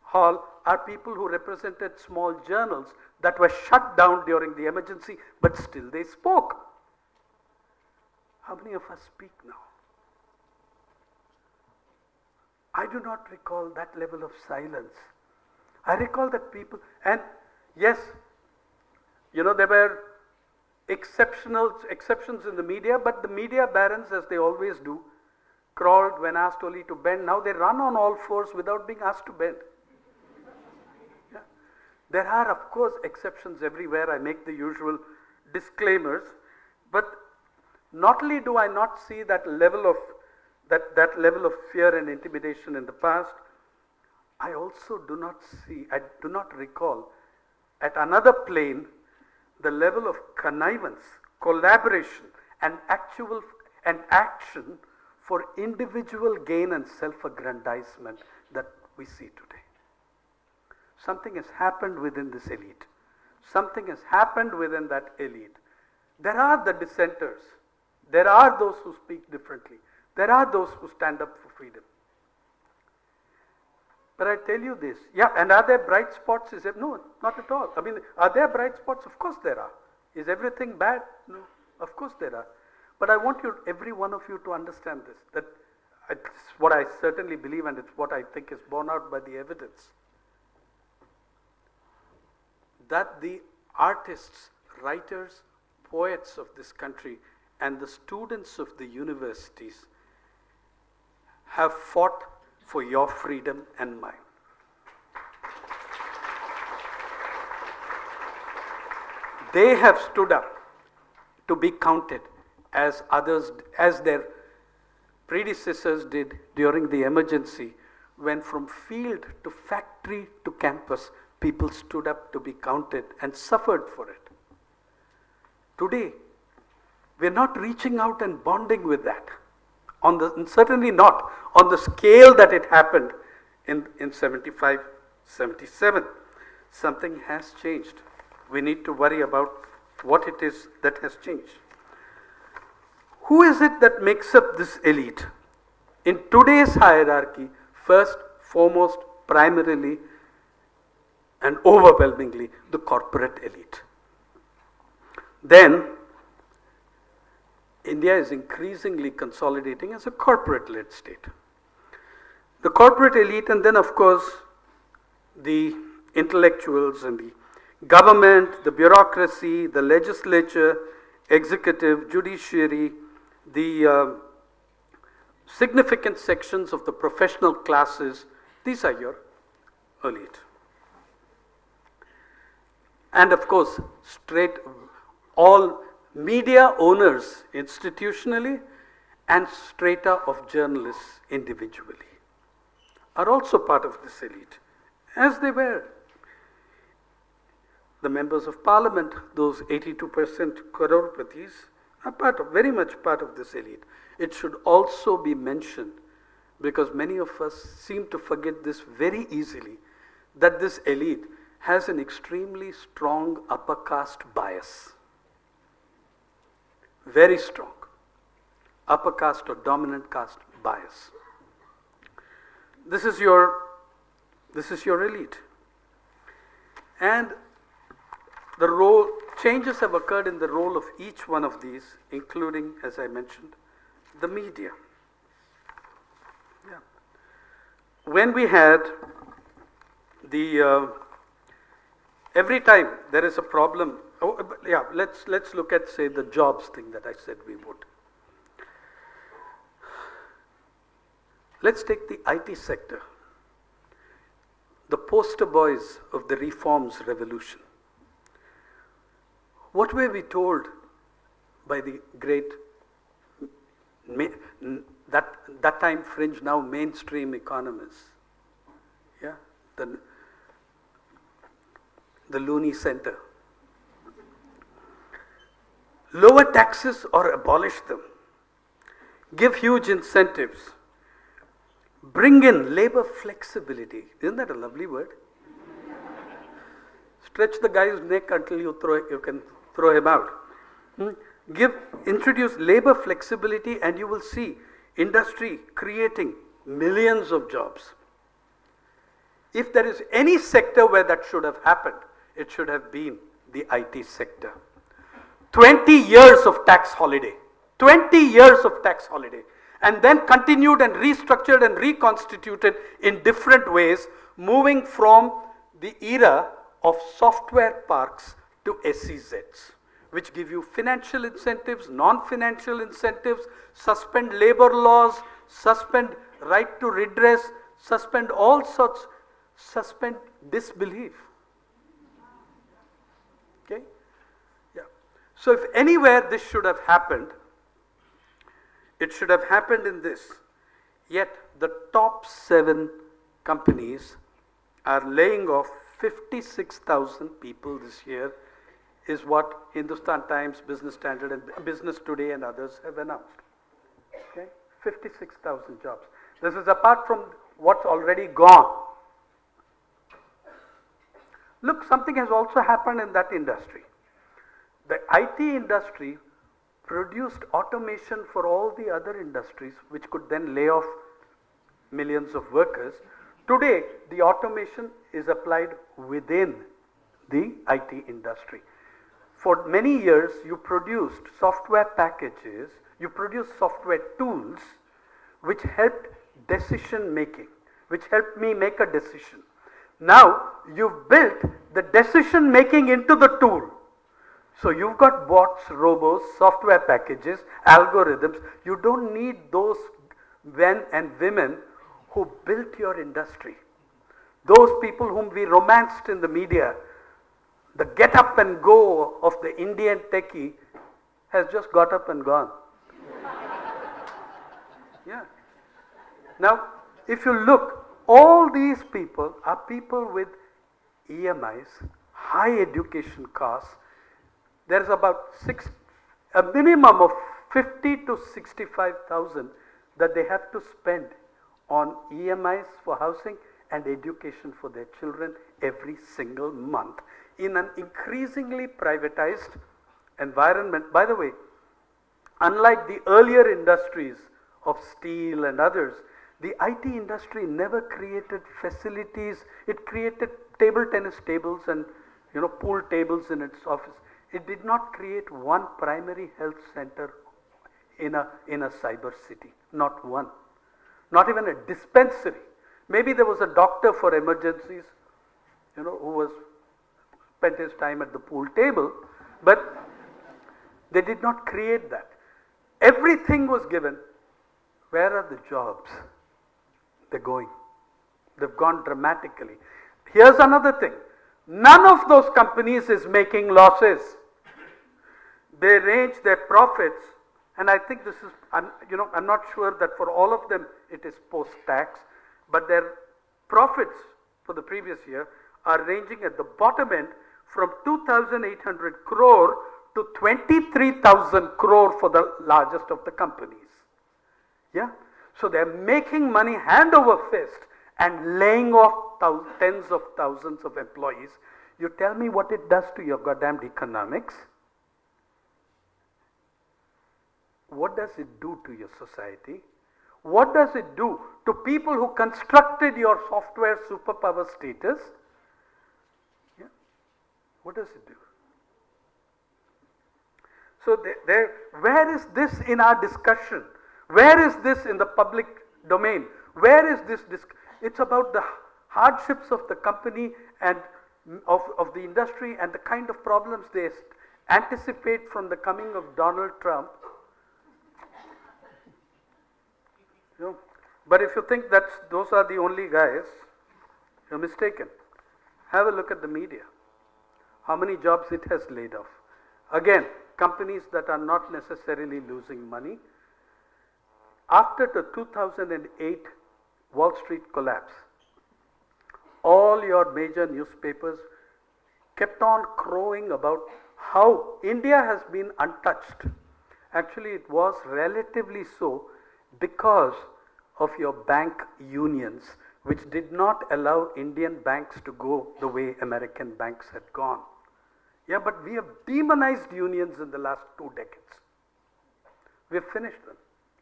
Speaker 3: hall are people who represented small journals that were shut down during the emergency, but still they spoke. How many of us speak now? I do not recall that level of silence. I recall that people, and yes, there were exceptions in the media, but the media barons, as they always do, crawled when asked only to bend. Now they run on all fours without being asked to bend. Yeah. There are, of course, exceptions everywhere. I make the usual disclaimers, but not only do I not see that level of fear and intimidation in the past, I also do not recall at another plane the level of connivance, collaboration, and action for individual gain and self-aggrandizement that we see today. Something has happened within this elite. Something has happened within that elite. There are the dissenters. There are those who speak differently. There are those who stand up for freedom. But I tell you this, and are there bright spots? No, not at all. I mean, are there bright spots? Of course there are. Is everything bad? No, of course there are. But I want every one of you to understand this, that it's what I certainly believe, and it's what I think is borne out by the evidence, that the artists, writers, poets of this country and the students of the universities have fought for your freedom and mine. They have stood up to be counted as their predecessors did during the emergency, when from field to factory to campus, people stood up to be counted and suffered for it. Today, we're not reaching out and bonding with that. Certainly not on the scale that it happened in 75, 77. Something has changed. We need to worry about what it is that has changed. Who is it that makes up this elite? In today's hierarchy, first, foremost, primarily, and overwhelmingly, the corporate elite. Then, India is increasingly consolidating as a corporate-led state. The corporate elite, and then of course the intellectuals and the government, the bureaucracy, the legislature, executive, judiciary, the significant sections of the professional classes, these are your elite. And of course, all media owners institutionally and strata of journalists individually are also part of this elite, as they were. The members of parliament, those 82% crororepatis, are very much part of this elite. It should also be mentioned, because many of us seem to forget this very easily, that this elite has an extremely strong upper caste bias. Very strong upper caste or dominant caste bias. This is your elite. And the changes have occurred in the role of each one of these, including, as I mentioned, the media. Yeah. When we had every time there is a problem, let's look at, say, the jobs thing that I said we would. Let's take the IT sector, the poster boys of the reforms revolution. What were we told by the great, that time fringe, now mainstream economists? Yeah, the Looney Center. Lower taxes or abolish them. Give huge incentives. Bring in labor flexibility. Isn't that a lovely word? stretch the guy's neck until you can throw him out. Introduce labor flexibility and you will see industry creating millions of jobs. If there is any sector where that should have happened, it should have been the IT sector. 20 years of tax holiday. 20 years of tax holiday. And then continued and restructured and reconstituted in different ways, moving from the era of software parks to SEZs, which give you financial incentives, non-financial incentives, suspend labor laws, suspend right to redress, suspend all sorts, suspend disbelief. Okay? Yeah. So if anywhere this should have happened, it should have happened in this. Yet the top 7 companies are laying off 56,000 people this year, is what Hindustan Times, Business Standard and Business Today and others have announced. Okay? 56,000 jobs. This is apart from what's already gone. Look, something has also happened in that industry. The IT industry produced automation for all the other industries, which could then lay off millions of workers. Today, the automation is applied within the IT industry. For many years, you produced software packages, you produced software tools which helped decision making, which helped me make a decision. Now, you've built the decision making into the tool. So you've got bots, robots, software packages, algorithms. You don't need those men and women who built your industry. Those people whom we romanced in the media, the get up and go of the Indian techie has just got up and gone. Yeah. Now, if you look, all these people are people with EMIs, high education costs. There's about a minimum of 50 to 65,000 that they have to spend on EMIs for housing and education for their children every single month in an increasingly privatized environment. By the way, unlike the earlier industries of steel and others, the IT industry never created facilities. It created table tennis tables and pool tables in its office. It did not create one primary health center in a cyber city, not one. Not even a dispensary. Maybe there was a doctor for emergencies, who spent his time at the pool table, but they did not create that. Everything was given. Where are the jobs? They're going. They've gone dramatically. Here's another thing. None of those companies is making losses. They range their profits, and I think this is, I'm not sure that for all of them it is post-tax, but their profits for the previous year are ranging at the bottom end from 2,800 crore to 23,000 crore for the largest of the companies. Yeah? So they're making money hand over fist and laying off tens of thousands of employees. You tell me what it does to your goddamn economics. What does it do to your society? What does it do to people who constructed your software superpower status? Yeah. What does it do? So where is this in our discussion? Where is this in the public domain? Where is this? It's about the hardships of the company and of the industry and the kind of problems they anticipate from the coming of Donald Trump. But if you think that those are the only guys, you're mistaken. Have a look at the media. How many jobs it has laid off. Again, companies that are not necessarily losing money. After the 2008 Wall Street collapse, all your major newspapers kept on crowing about how India has been untouched. Actually, it was relatively so because of your bank unions, which did not allow Indian banks to go the way American banks had gone. Yeah, but we have demonized unions in the last 2 decades. We have finished them,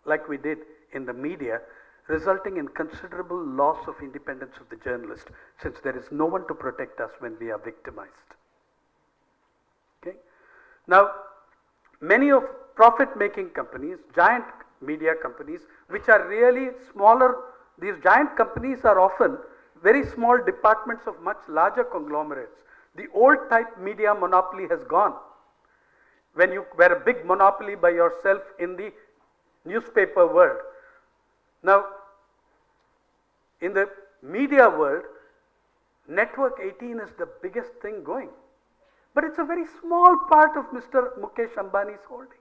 Speaker 3: like we did in the media, resulting in considerable loss of independence of the journalist, since there is no one to protect us when we are victimized. Okay? Now, many of profit-making companies, giant media companies, which are really smaller, these giant companies are often very small departments of much larger conglomerates. The old type media monopoly has gone. When you were a big monopoly by yourself in the newspaper world. Now, in the media world, Network 18 is the biggest thing going. But it's a very small part of Mr. Mukesh Ambani's holdings.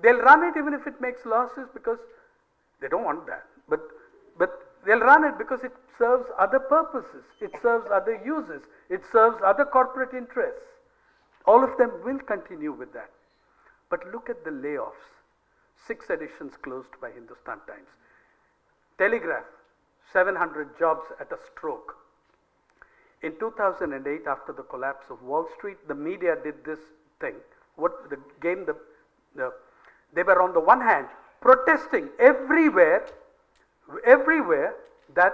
Speaker 3: They'll run it even if it makes losses because they don't want that. But they'll run it because it serves other purposes. It serves other uses. It serves other corporate interests. All of them will continue with that. But look at the layoffs. 6 editions closed by Hindustan Times. Telegraph, 700 jobs at a stroke. In 2008, after the collapse of Wall Street, the media did this thing. They were on the one hand protesting everywhere that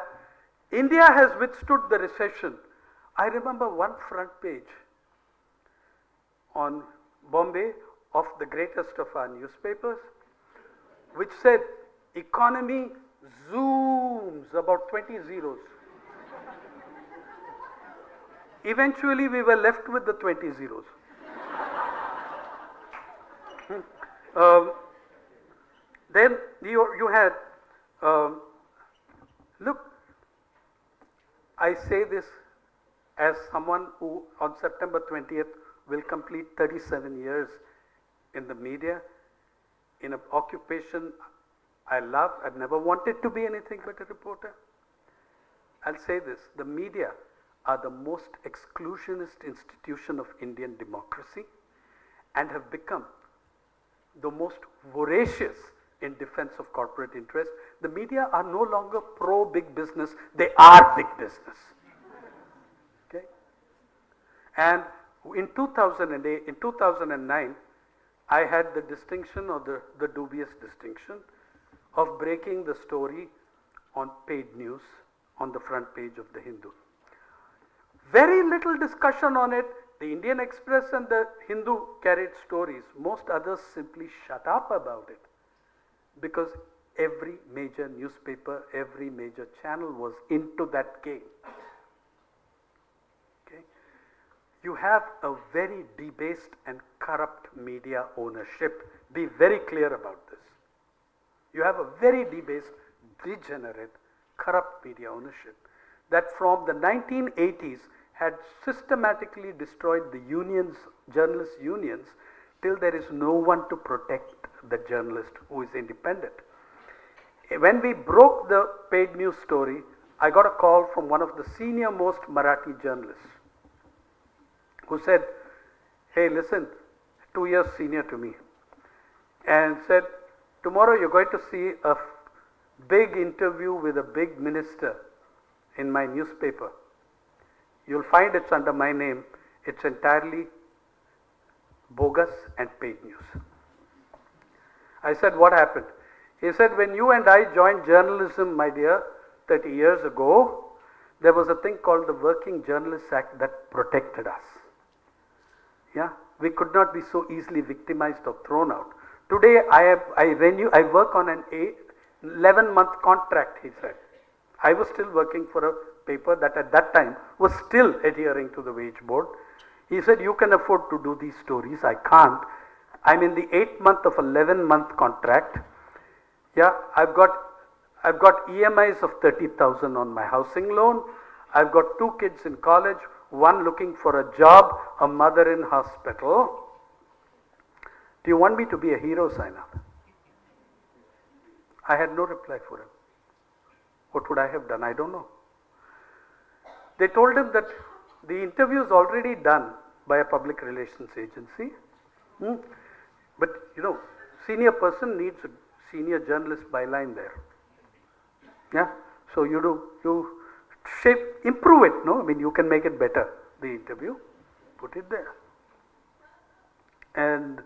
Speaker 3: India has withstood the recession. I remember one front page on Bombay of the greatest of our newspapers, which said, economy zooms, about 20 zeros. Eventually, we were left with the 20 zeros. Then you had, look, I say this as someone who on September 20th will complete 37 years in the media, in an occupation I love. I've never wanted to be anything but a reporter. I'll say this, the media are the most exclusionist institution of Indian democracy and have become the most voracious in defense of corporate interests. The media are no longer pro big business, they are big business. Okay? And in 2008, in 2009, I had the distinction or the dubious distinction of breaking the story on paid news on the front page of the Hindu. Very little discussion on it. The Indian Express and the Hindu carried stories. Most others simply shut up about it because every major newspaper, every major channel was into that game. Okay? You have a very debased and corrupt media ownership. Be very clear about this. You have a very debased, degenerate, corrupt media ownership that from the 1980s had systematically destroyed the unions, journalist unions, till there is no one to protect the journalist who is independent. When we broke the paid news story, I got a call from one of the senior most Marathi journalists who said, hey, listen, 2 years senior to me, and said, tomorrow you're going to see a big interview with a big minister in my newspaper. You'll find it's under my name. It's entirely bogus and paid news. I said, what happened? He said, when you and I joined journalism, my dear, 30 years ago, there was a thing called the Working Journalists Act that protected us. Yeah, we could not be so easily victimized or thrown out. Today, I work on an 11-month contract, he said. I was still working for a paper that at that time was still adhering to the wage board. He said, you can afford to do these stories. I can't. I'm in the 8th month of 11-month contract. Yeah, I've got EMIs of 30,000 on my housing loan. I've got 2 kids in college, one looking for a job, a mother in hospital. Do you want me to be a hero, Sainath? I had no reply for him. What would I have done? I don't know. They told him that the interview is already done by a public relations agency. But you know, senior person needs a senior journalist byline there. Yeah. So you improve it, no? I mean, you can make it better, the interview, put it there. And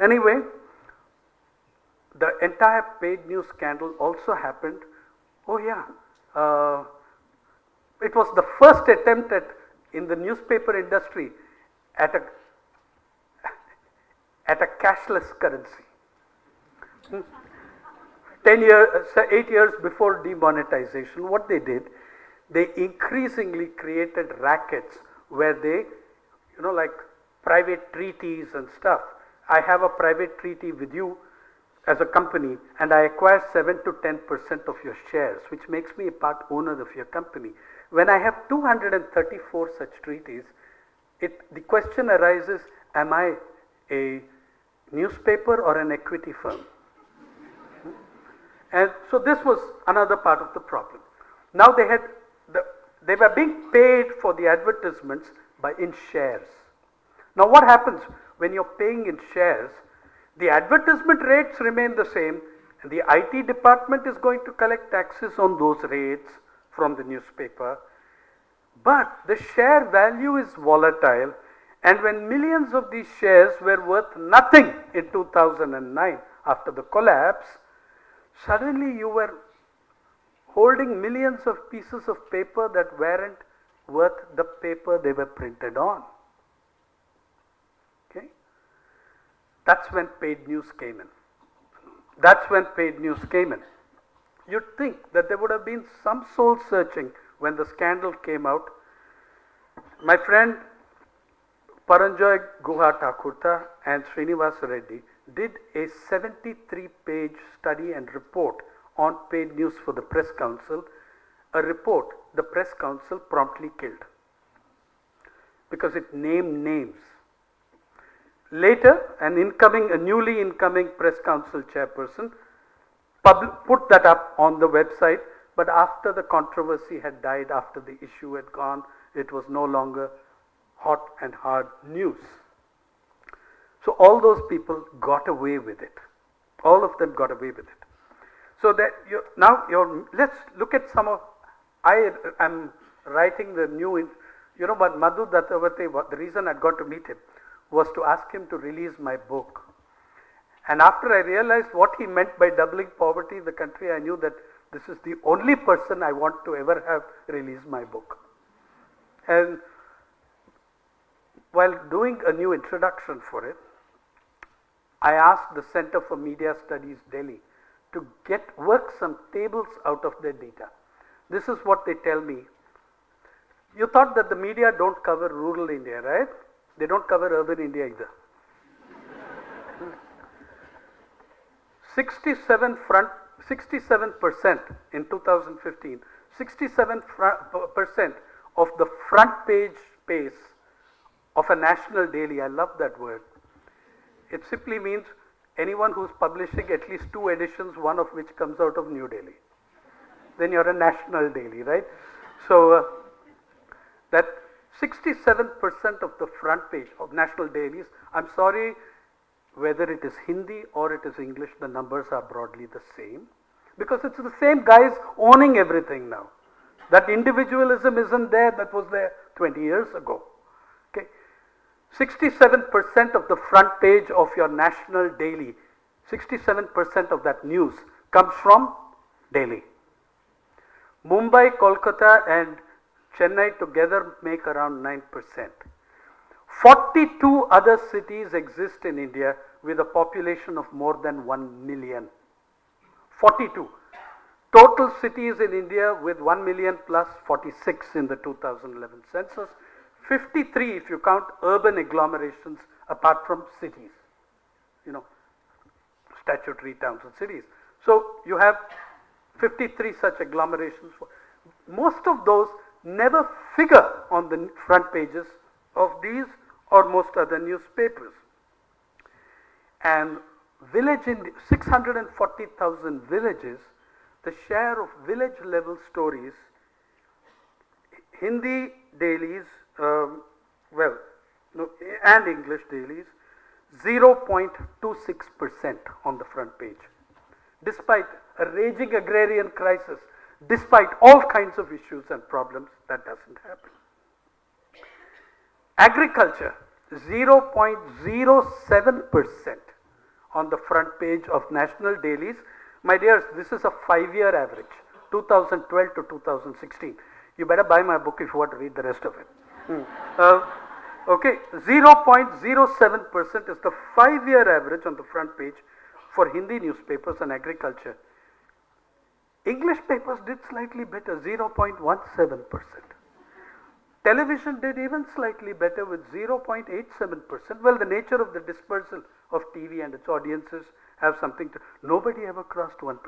Speaker 3: anyway, the entire paid news scandal also happened. Oh yeah, it was the first attempt in the newspaper industry at a cashless currency. 8 years before demonetization, what they did, they increasingly created rackets where they, like private treaties and stuff. I have a private treaty with you as a company and I acquire 7 to 10% of your shares, which makes me a part owner of your company. When I have 234 such treaties, the question arises, am I a newspaper or an equity firm? And so this was another part of the problem. Now they were being paid for the advertisements in shares. Now what happens when you're paying in shares? The advertisement rates remain the same and the IT department is going to collect taxes on those rates from the newspaper. But the share value is volatile, and when millions of these shares were worth nothing in 2009 after the collapse, suddenly you were holding millions of pieces of paper that weren't worth the paper they were printed on. Okay? That's when paid news came in. You'd think that there would have been some soul searching when the scandal came out. My friend Paranjoy Guha Thakurta and Srinivas Reddy did a 73-page study and report on paid news for the Press Council, a report the Press Council promptly killed because it named names. Later, a newly incoming Press Council chairperson put that up on the website, but after the controversy had died, after the issue had gone, it was no longer hot and hard news. So all those people got away with it. All of them got away with it. So that let's look at some of. I am writing the new. But Madhu Dattavate, the reason I got to meet him was to ask him to release my book. And after I realized what he meant by doubling poverty in the country, I knew that this is the only person I want to ever have release my book. And while doing a new introduction for it, I asked the Center for Media Studies, Delhi, to work some tables out of their data. This is what they tell me. You thought that the media don't cover rural India, right? They don't cover urban India either. 67% in 2015, 67% of the front page space of a national daily, I love that word. It simply means anyone who's publishing at least 2 editions, one of which comes out of New Delhi. Then you're a national daily, right? So that 67% of the front page of national dailies, I'm sorry, whether it is Hindi or it is English, the numbers are broadly the same because it's the same guys owning everything now. That individualism isn't there, that was there 20 years ago. Okay, 67% of the front page of your national daily, 67% of that news comes from Delhi. Mumbai, Kolkata and Chennai together make around 9%. 42 other cities exist in India with a population of more than 1 million. 42. Total cities in India with 1 million plus 46 in the 2011 census. 53 if you count urban agglomerations apart from cities, statutory towns and cities. So you have 53 such agglomerations. Most of those never figure on the front pages of these or most other newspapers. And 640,000 villages, the share of village level stories, Hindi dailies, and English dailies, 0.26% on the front page. despite a raging agrarian crisis, despite all kinds of issues and problems, that doesn't happen. Agriculture, 0.07% on the front page of national dailies. My dears, this is a 5-year average, 2012 to 2016. You better buy my book if you want to read the rest of it. Okay, 0.07% is the 5-year average on the front page for Hindi newspapers and agriculture. English papers did slightly better, 0.17%. Television did even slightly better with 0.87%. Well, the nature of the dispersal of TV and its audiences have something to, nobody ever crossed 1%.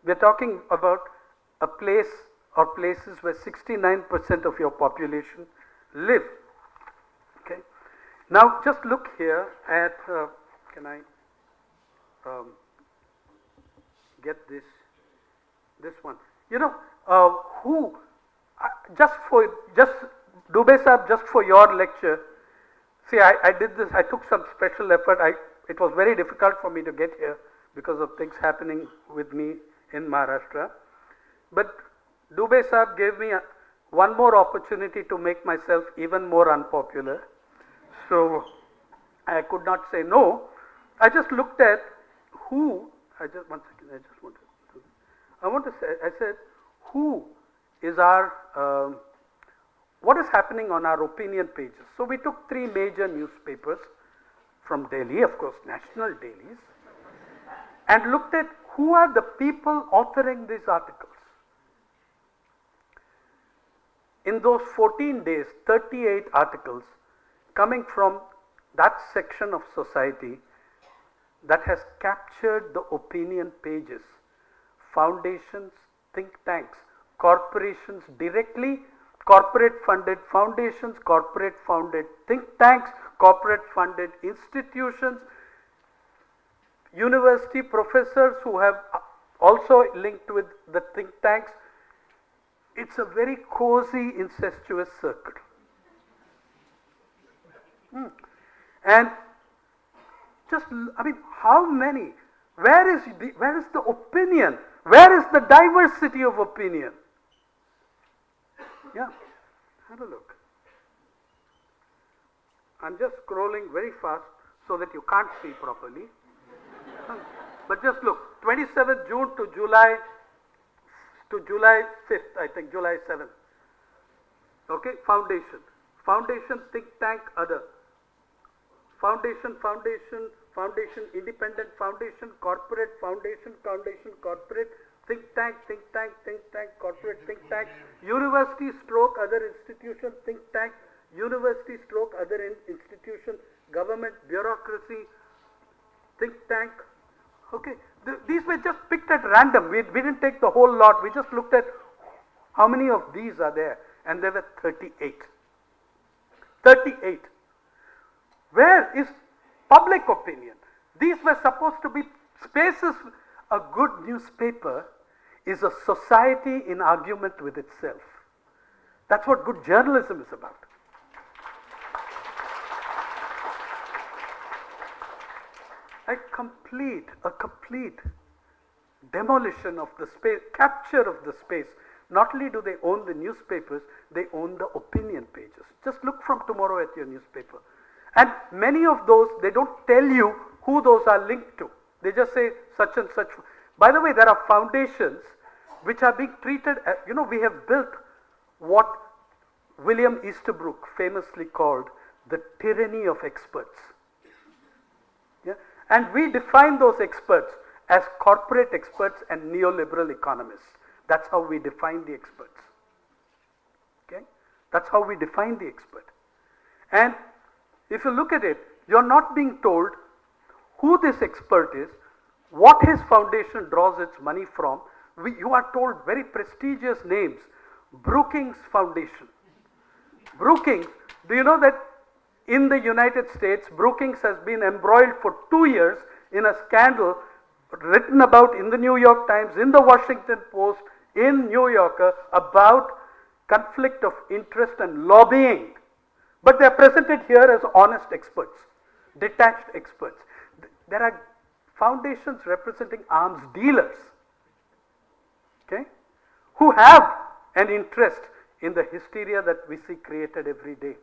Speaker 3: We are talking about a place or places where 69% of your population live. Okay. Now just look here at, can I get this one? You know, just Dubey Saab, just for your lecture, see I did this, I took some special effort. It was very difficult for me to get here because of things happening with me in Maharashtra. But Dubey Saab gave me one more opportunity to make myself even more unpopular. So I could not say no. I just looked at who, I said, who is our, what is happening on our opinion pages. So we took 3 major newspapers from Delhi, of course, national dailies, and looked at who are the people authoring these articles. In those 14 days, 38 articles coming from that section of society that has captured the opinion pages, foundations, think tanks, corporations directly, corporate funded foundations, corporate funded think tanks, corporate funded institutions, university professors who have also linked with the think tanks. It's a very cozy, incestuous circle. And just, I mean, how many? Where is the opinion? Where is the diversity of opinion? Yeah, have a look. I'm just scrolling very fast so that you can't see properly. But just look, 27th June to July 5th, I think, July 7th. Okay, foundation, think tank, other. Foundation, independent foundation, corporate foundation, corporate, think tank, corporate think tank, university stroke other institution, think tank, university stroke other institution, government, bureaucracy, think tank. Okay, these were just picked at random. We didn't take the whole lot. We just looked at how many of these are there, and there were 38. 38. Where is public opinion? These were supposed to be spaces. A good newspaper is a society in argument with itself. That's what good journalism is about. A complete demolition of the space, capture of the space. Not only do they own the newspapers, they own the opinion pages. Just look from tomorrow at your newspaper. And many of those, they don't tell you who those are linked to. They just say such and such. By the way, there are foundations which are being treated as, you know, we have built what William Easterbrook famously called the tyranny of experts. Yeah? And we define those experts as corporate experts and neoliberal economists. That's how we define the experts. Okay? That's how we define the expert. And if you look at it, you're not being told who this expert is, what his foundation draws its money from. You are told very prestigious names. Brookings Foundation. Brookings, do you know that in the United States, Brookings has been embroiled for 2 years in a scandal written about in the New York Times, in the Washington Post, in New Yorker about conflict of interest and lobbying. But they are presented here as honest experts, detached experts. There are foundations representing arms dealers, okay, who have an interest in the hysteria that we see created every day.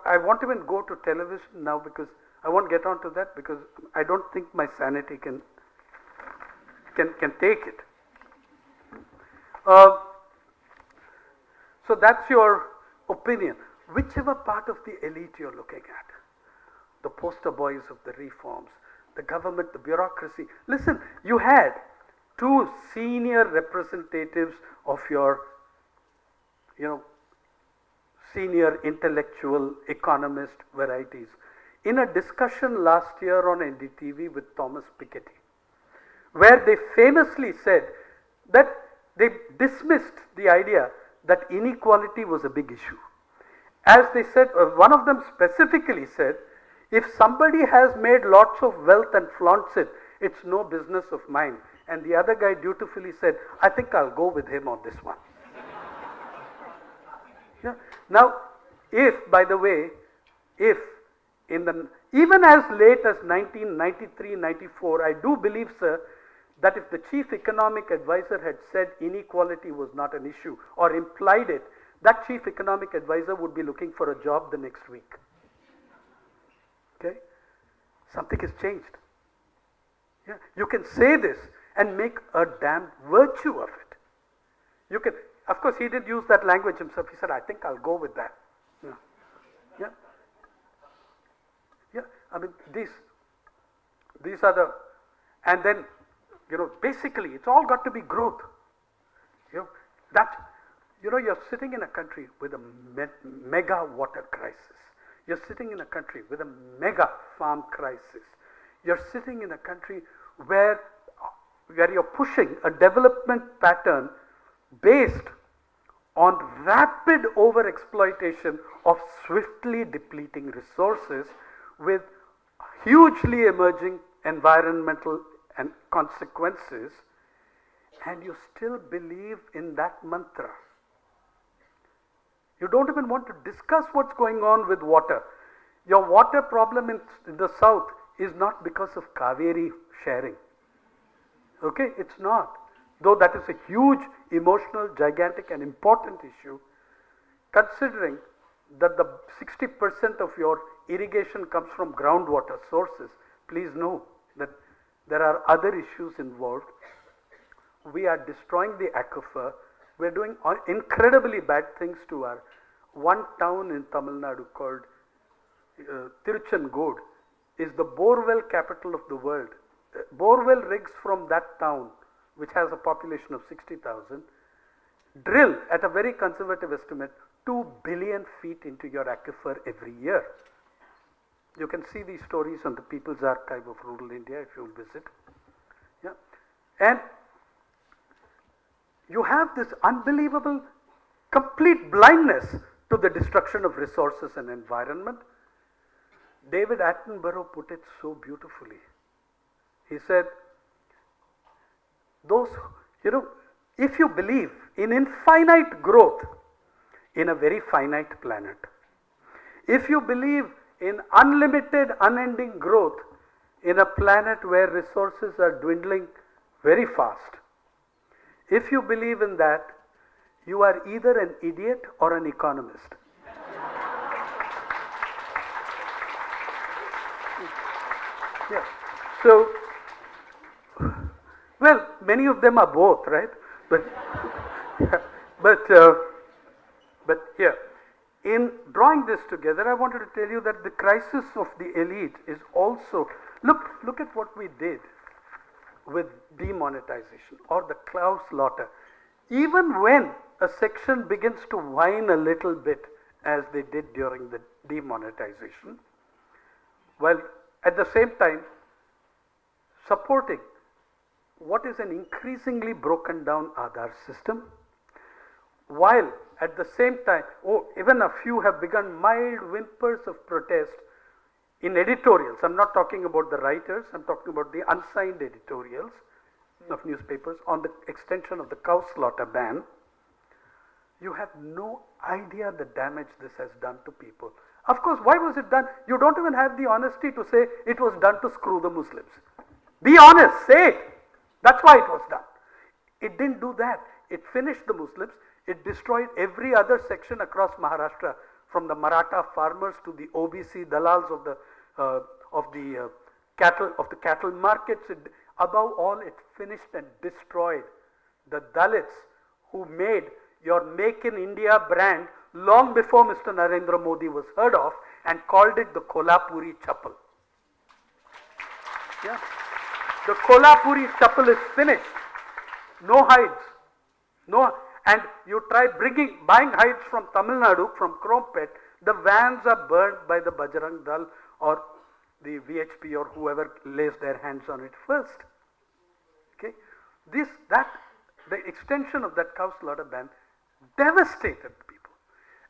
Speaker 3: I won't even go to television now because I won't get onto that because I don't think my sanity can take it. So that's your opinion. Whichever part of the elite you're looking at, the poster boys of the reforms, the government, the bureaucracy. Listen, you had two senior representatives of your, senior intellectual economist varieties in a discussion last year on NDTV with Thomas Piketty, where they famously said that they dismissed the idea that inequality was a big issue. As they said, one of them specifically said, if somebody has made lots of wealth and flaunts it, it's no business of mine. And the other guy dutifully said, I think I'll go with him on this one. Yeah. Now, if, by the way, if even as late as 1993, 94, I do believe, sir, that if the chief economic advisor had said inequality was not an issue or implied it, that chief economic advisor would be looking for a job the next week. Okay? Something has changed. Yeah? You can say this and make a damn virtue of it. You can, of course, he did use that language himself. He said, I think I'll go with that. Yeah. Yeah. Yeah. I mean, these are the, and then, basically, it's all got to be growth. You're sitting in a country with a mega water crisis. You're sitting in a country with a mega farm crisis. You're sitting in a country where you're pushing a development pattern based on rapid overexploitation of swiftly depleting resources with hugely emerging environmental and consequences, and you still believe in that mantra. You don't even want to discuss what's going on with water. Your water problem in the south is not because of Kaveri sharing. Okay, it's not. Though that is a huge, emotional, gigantic and important issue, considering that the 60% of your irrigation comes from groundwater sources. Please know that there are other issues involved. We are destroying the aquifer. We are doing incredibly bad things to our one town in Tamil Nadu called Tiruchengood is the borewell capital of the world. Borewell rigs from that town, which has a population of 60,000, drill at a very conservative estimate 2 billion feet into your aquifer every year. You can see these stories on the People's Archive of Rural India if you will visit. Yeah. And you have this unbelievable complete blindness to the destruction of resources and environment. David Attenborough put it so beautifully. He said, if you believe in infinite growth in a very finite planet, if you believe in unlimited, unending growth in a planet where resources are dwindling very fast, if you believe in that, you are either an idiot or an economist. Yeah. So, well, many of them are both, right? But here, in drawing this together, I wanted to tell you that the crisis of the elite is also, look at what we did with demonetization or the cow slaughter. Even when a section begins to whine a little bit, as they did during the demonetization, while at the same time supporting what is an increasingly broken down Aadhaar system, while at the same time, even a few have begun mild whimpers of protest in editorials. I'm not talking about the writers, I'm talking about the unsigned editorials of newspapers on the extension of the cow slaughter ban. You have no idea the damage this has done to people. Of course, why was it done? You don't even have the honesty to say it was done to screw the Muslims. Be honest, say it. That's why it was done. It didn't do that. It finished the Muslims. It destroyed every other section across Maharashtra, from the Maratha farmers to the OBC dalals of the cattle markets. Above all, it finished and destroyed the Dalits who made your Make in India brand long before Mr. Narendra Modi was heard of, and called it the Kolhapuri chappal. Yeah. The Kolhapuri chappal is finished. No hides. No, and you try buying hides from Tamil Nadu, from Krompet, the vans are burned by the Bajrang Dal or the VHP or whoever lays their hands on it first. Okay, the extension of that cow slaughter ban devastated people,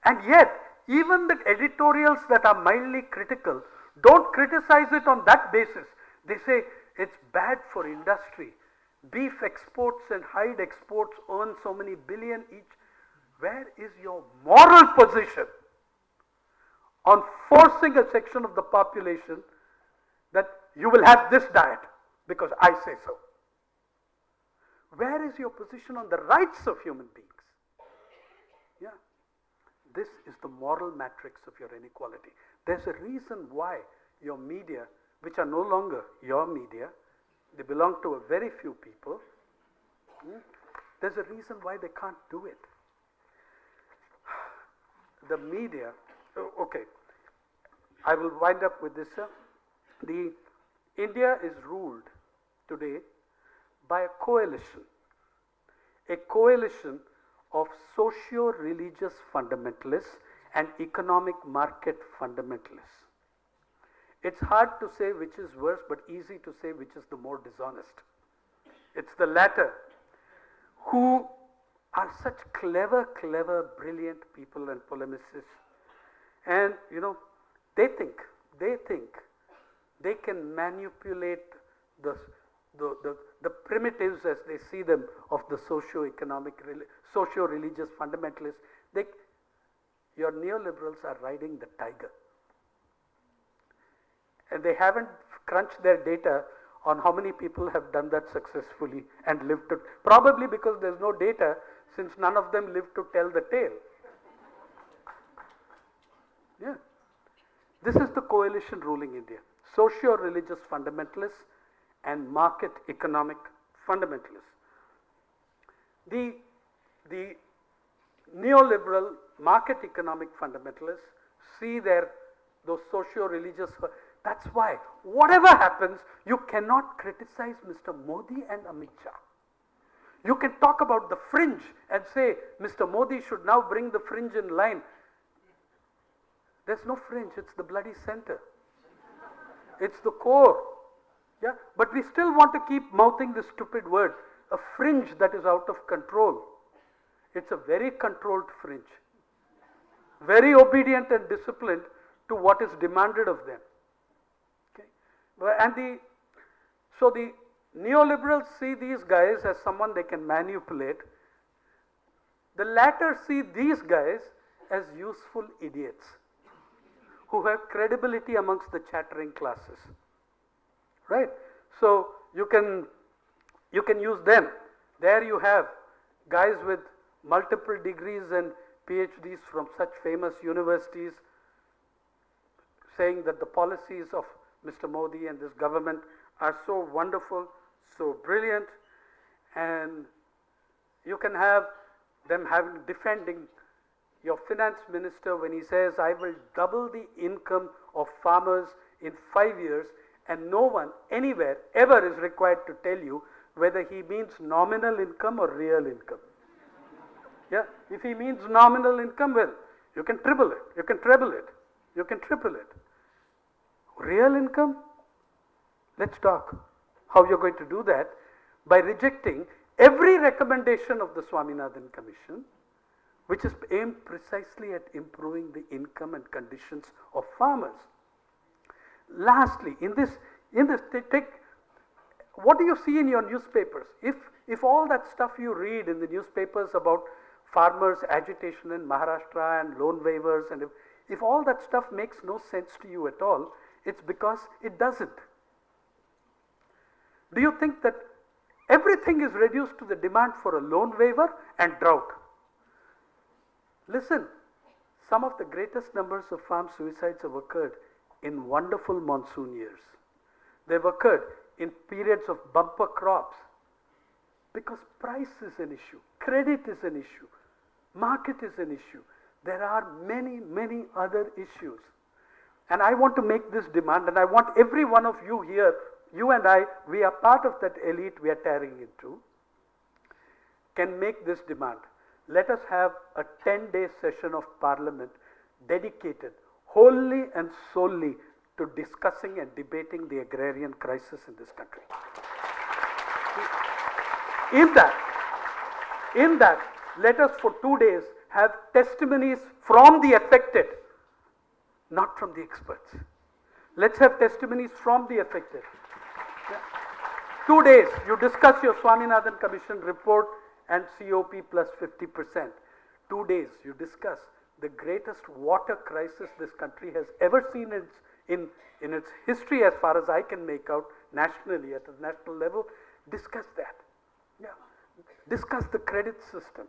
Speaker 3: and yet even the editorials that are mildly critical don't criticize it on that basis. They say it's bad for industry. Beef exports and hide exports earn so many billion each. Where is your moral position on forcing a section of the population that you will have this diet because I say so? Where is your position on the rights of human beings? Yeah. This is the moral matrix of your inequality. There's a reason why your media, which are no longer your media, they belong to a very few people. There's a reason why they can't do it. The media, okay, I will wind up with this. India is ruled today by a coalition of socio-religious fundamentalists and economic market fundamentalists. It's hard to say which is worse, but easy to say which is the more dishonest. It's the latter, who are such clever, brilliant people and polemicists. And they think they can manipulate the primitives as they see them of the socio-religious fundamentalists. Your neoliberals are riding the tiger. And they haven't crunched their data on how many people have done that successfully and lived to, probably because there's no data, since none of them lived to tell the tale. Yeah. This is the coalition ruling India. Socio-religious fundamentalists and market economic fundamentalists. The neoliberal market economic fundamentalists see those socio-religious. That's why, whatever happens, you cannot criticize Mr. Modi and Amit Shah. You can talk about the fringe and say, Mr. Modi should now bring the fringe in line. There's no fringe, it's the bloody center. It's the core. Yeah? But we still want to keep mouthing this stupid word, a fringe that is out of control. It's a very controlled fringe. Very obedient and disciplined to what is demanded of them. And so the neoliberals see these guys as someone they can manipulate. The latter see these guys as useful idiots who have credibility amongst the chattering classes. Right? So you can use them. There you have guys with multiple degrees and PhDs from such famous universities saying that the policies of Mr. Modi and this government are so wonderful, so brilliant, and you can have them defending your finance minister when he says, I will double the income of farmers in 5 years, and no one anywhere ever is required to tell you whether he means nominal income or real income. Yeah, if he means nominal income, well, you can triple it, you can treble it, you can triple it. Real income? Let's talk how you're going to do that by rejecting every recommendation of the Swaminathan Commission, which is aimed precisely at improving the income and conditions of farmers. Lastly, in this, take what do you see in your newspapers? If all that stuff you read in the newspapers about farmers' agitation in Maharashtra and loan waivers, and If all that stuff makes no sense to you at all, it's because it doesn't. Do you think that everything is reduced to the demand for a loan waiver and drought? Listen, some of the greatest numbers of farm suicides have occurred in wonderful monsoon years. They've occurred in periods of bumper crops because price is an issue, credit is an issue, market is an issue. There are many, many other issues. And I want to make this demand, and I want every one of you here, you and I, we are part of that elite we are tearing into, can make this demand. Let us have a 10-day session of Parliament dedicated wholly and solely to discussing and debating the agrarian crisis in this country. In that, let us for 2 days have testimonies from the affected, not from the experts. Let's have testimonies from the affected. Yeah. 2 days, you discuss your Swaminathan Commission report and COP plus 50%. 2 days, you discuss the greatest water crisis this country has ever seen in its history, as far as I can make out, nationally, at a national level. Discuss that. Yeah. Discuss the credit system.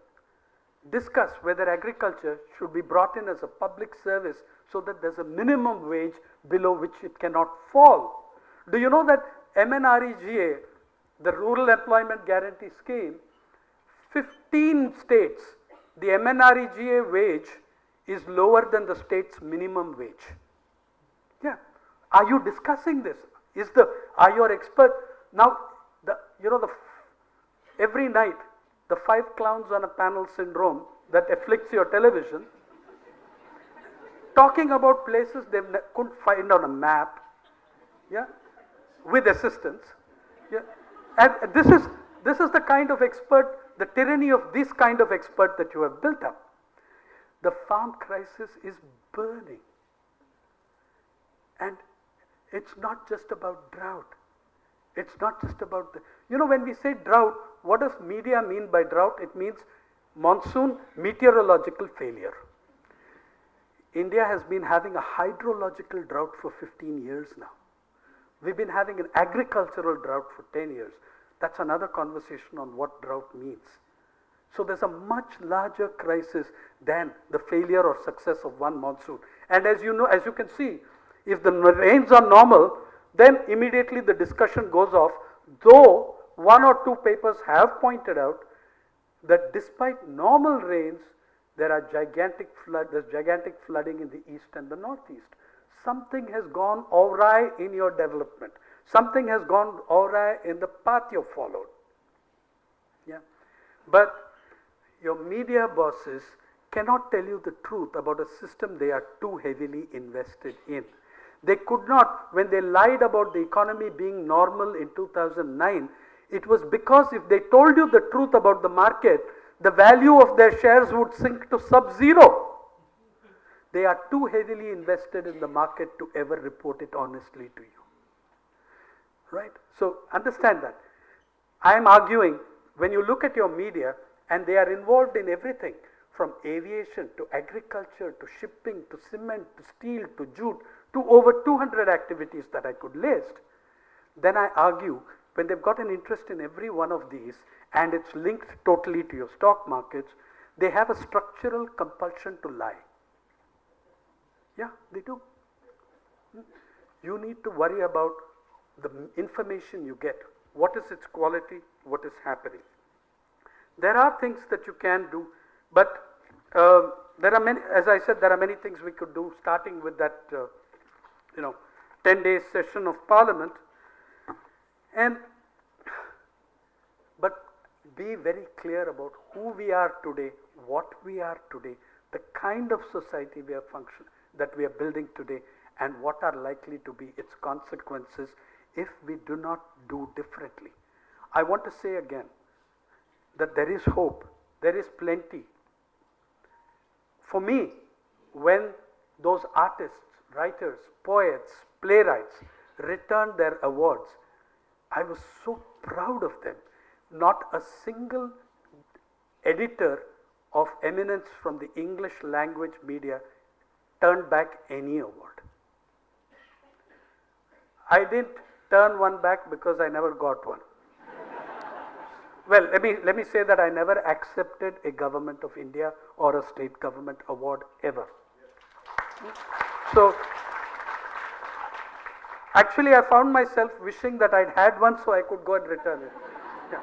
Speaker 3: Discuss whether agriculture should be brought in as a public service so that there's a minimum wage below which it cannot fall. Do you know that MNREGA, the Rural Employment Guarantee Scheme, 15 states, the MNREGA wage is lower than the state's minimum wage. Yeah. Are you discussing this? Are your expert now? Every night, the 5 clowns on a panel syndrome that afflicts your television, talking about places they couldn't find on a map, yeah, with assistance, yeah, and this is the kind of expert, the tyranny of this kind of expert that you have built up. The farm crisis is burning, and it's not just about drought. It's not just about when we say drought, what does media mean by drought? It means monsoon meteorological failure. India has been having a hydrological drought for 15 years now. We've been having an agricultural drought for 10 years. That's another conversation on what drought means. So there's a much larger crisis than the failure or success of one monsoon. And as you can see, if the rains are normal, then immediately the discussion goes off, though 1 or 2 papers have pointed out that despite normal rains, there's gigantic flooding in the east and the northeast. Something has gone awry in your development. Something has gone awry in the path you followed. Yeah. But your media bosses cannot tell you the truth about a system they are too heavily invested in. They could not, when they lied about the economy being normal in 2009, it was because if they told you the truth about the market, the value of their shares would sink to sub-zero. They are too heavily invested in the market to ever report it honestly to you. Right? So understand that. I am arguing, when you look at your media, and they are involved in everything, from aviation to agriculture to shipping to cement to steel to jute to over 200 activities that I could list, then I argue when they've got an interest in every one of these and it's linked totally to your stock markets, they have a structural compulsion to lie. Yeah, they do. You need to worry about the information you get. What is its quality? What is happening? There are things that you can do, but there are many, as I said, there are many things we could do, starting with that 10-day session of Parliament, but be very clear about who we are today, what we are today, the kind of society that we are building today, and what are likely to be its consequences if we do not do differently. I want to say again that there is hope, there is plenty. For me, when those artists, writers, poets, playwrights returned their awards, I was so proud of them. Not a single editor of eminence from the English language media turned back any award. I didn't turn one back because I never got one. Well, let me say that I never accepted a Government of India or a state government award ever. So, actually I found myself wishing that I'd had one so I could go and return it. Yeah.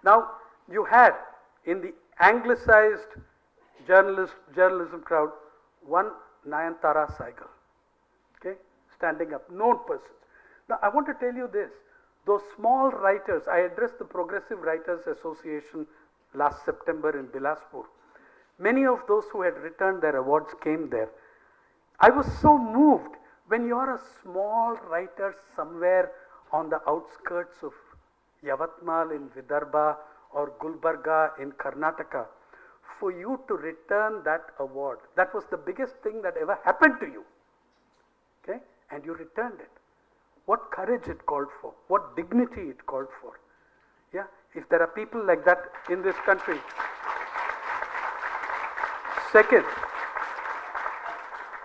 Speaker 3: Now, you had in the anglicized journalism crowd one Nayantara Saigal, okay, standing up, known persons. Now, I want to tell you this. Those small writers, I addressed the Progressive Writers Association last September in Bilaspur. Many of those who had returned their awards came there. I was so moved when you are a small writer somewhere on the outskirts of Yavatmal in Vidarbha or Gulbarga in Karnataka, for you to return that award. That was the biggest thing that ever happened to you. Okay? And you returned it. What courage it called for, what dignity it called for. Yeah, if there are people like that in this country. Second,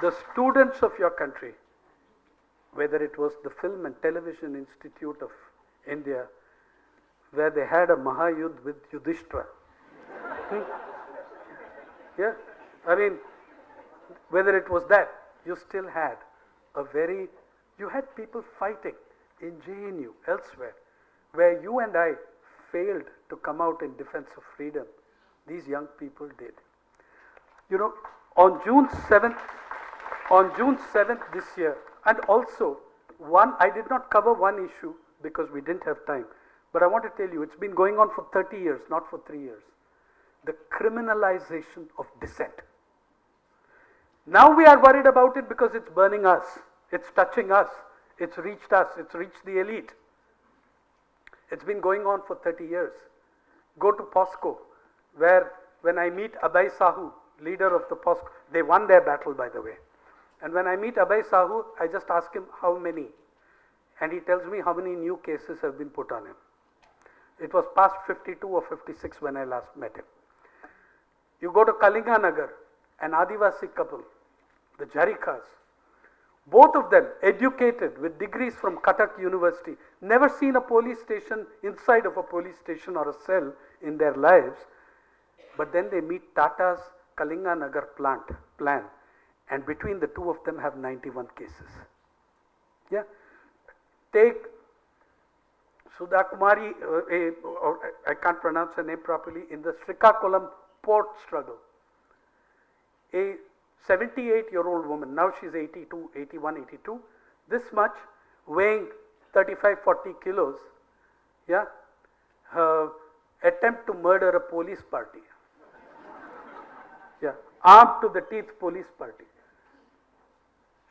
Speaker 3: the students of your country, whether it was the Film and Television Institute of India, where they had a Mahayudh with Yudhishthira. Yeah, I mean, whether it was that, you still had you had people fighting in JNU, elsewhere, where you and I failed to come out in defense of freedom. These young people did. You know, on June 7th this year, and also I did not cover one issue because we didn't have time, but I want to tell you, it's been going on for 30 years, not for 3 years. The criminalization of dissent. Now we are worried about it because it's burning us. It's touching us, it's reached the elite. It's been going on for 30 years. Go to POSCO, where when I meet Abhay Sahu, leader of the POSCO, they won their battle, by the way. And when I meet Abhay Sahu, I just ask him how many. And he tells me how many new cases have been put on him. It was past 52 or 56 when I last met him. You go to Kalinganagar, an Adivasi couple, the Jarikas, both of them educated with degrees from Cuttack University, never seen a police station, inside of a police station or a cell in their lives, but then they meet Tata's Kalinganagar plan, and between the two of them have 91 cases. Yeah, take Sudha Kumari, I can't pronounce her name properly, in the Srikakulam port struggle. A 78-year-old woman, now she's 82, 81, 82, this much, weighing 35, 40 kilos, yeah, attempt to murder a police party. Yeah, armed to the teeth police party.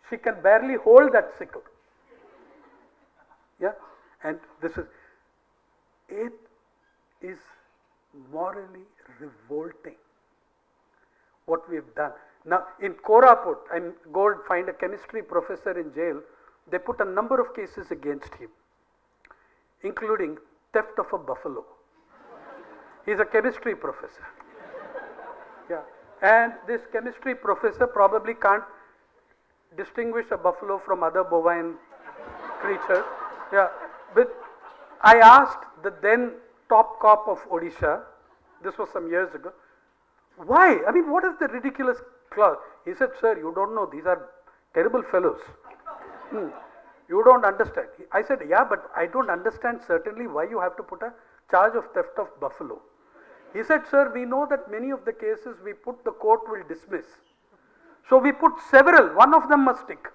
Speaker 3: She can barely hold that sickle. Yeah, and it is morally revolting what we have done. Now, in Koraput, I go and find a chemistry professor in jail. They put a number of cases against him, including theft of a buffalo. He's a chemistry professor. Yeah, and this chemistry professor probably can't distinguish a buffalo from other bovine creatures. Yeah, but I asked the then top cop of Odisha, this was some years ago, why? I mean, what is the ridiculous clause? He said, sir, you don't know, these are terrible fellows. You don't understand. I said, yeah, but I don't understand certainly why you have to put a charge of theft of buffalo. He said, sir, we know that many of the cases we put, the court will dismiss. So we put several, one of them must stick.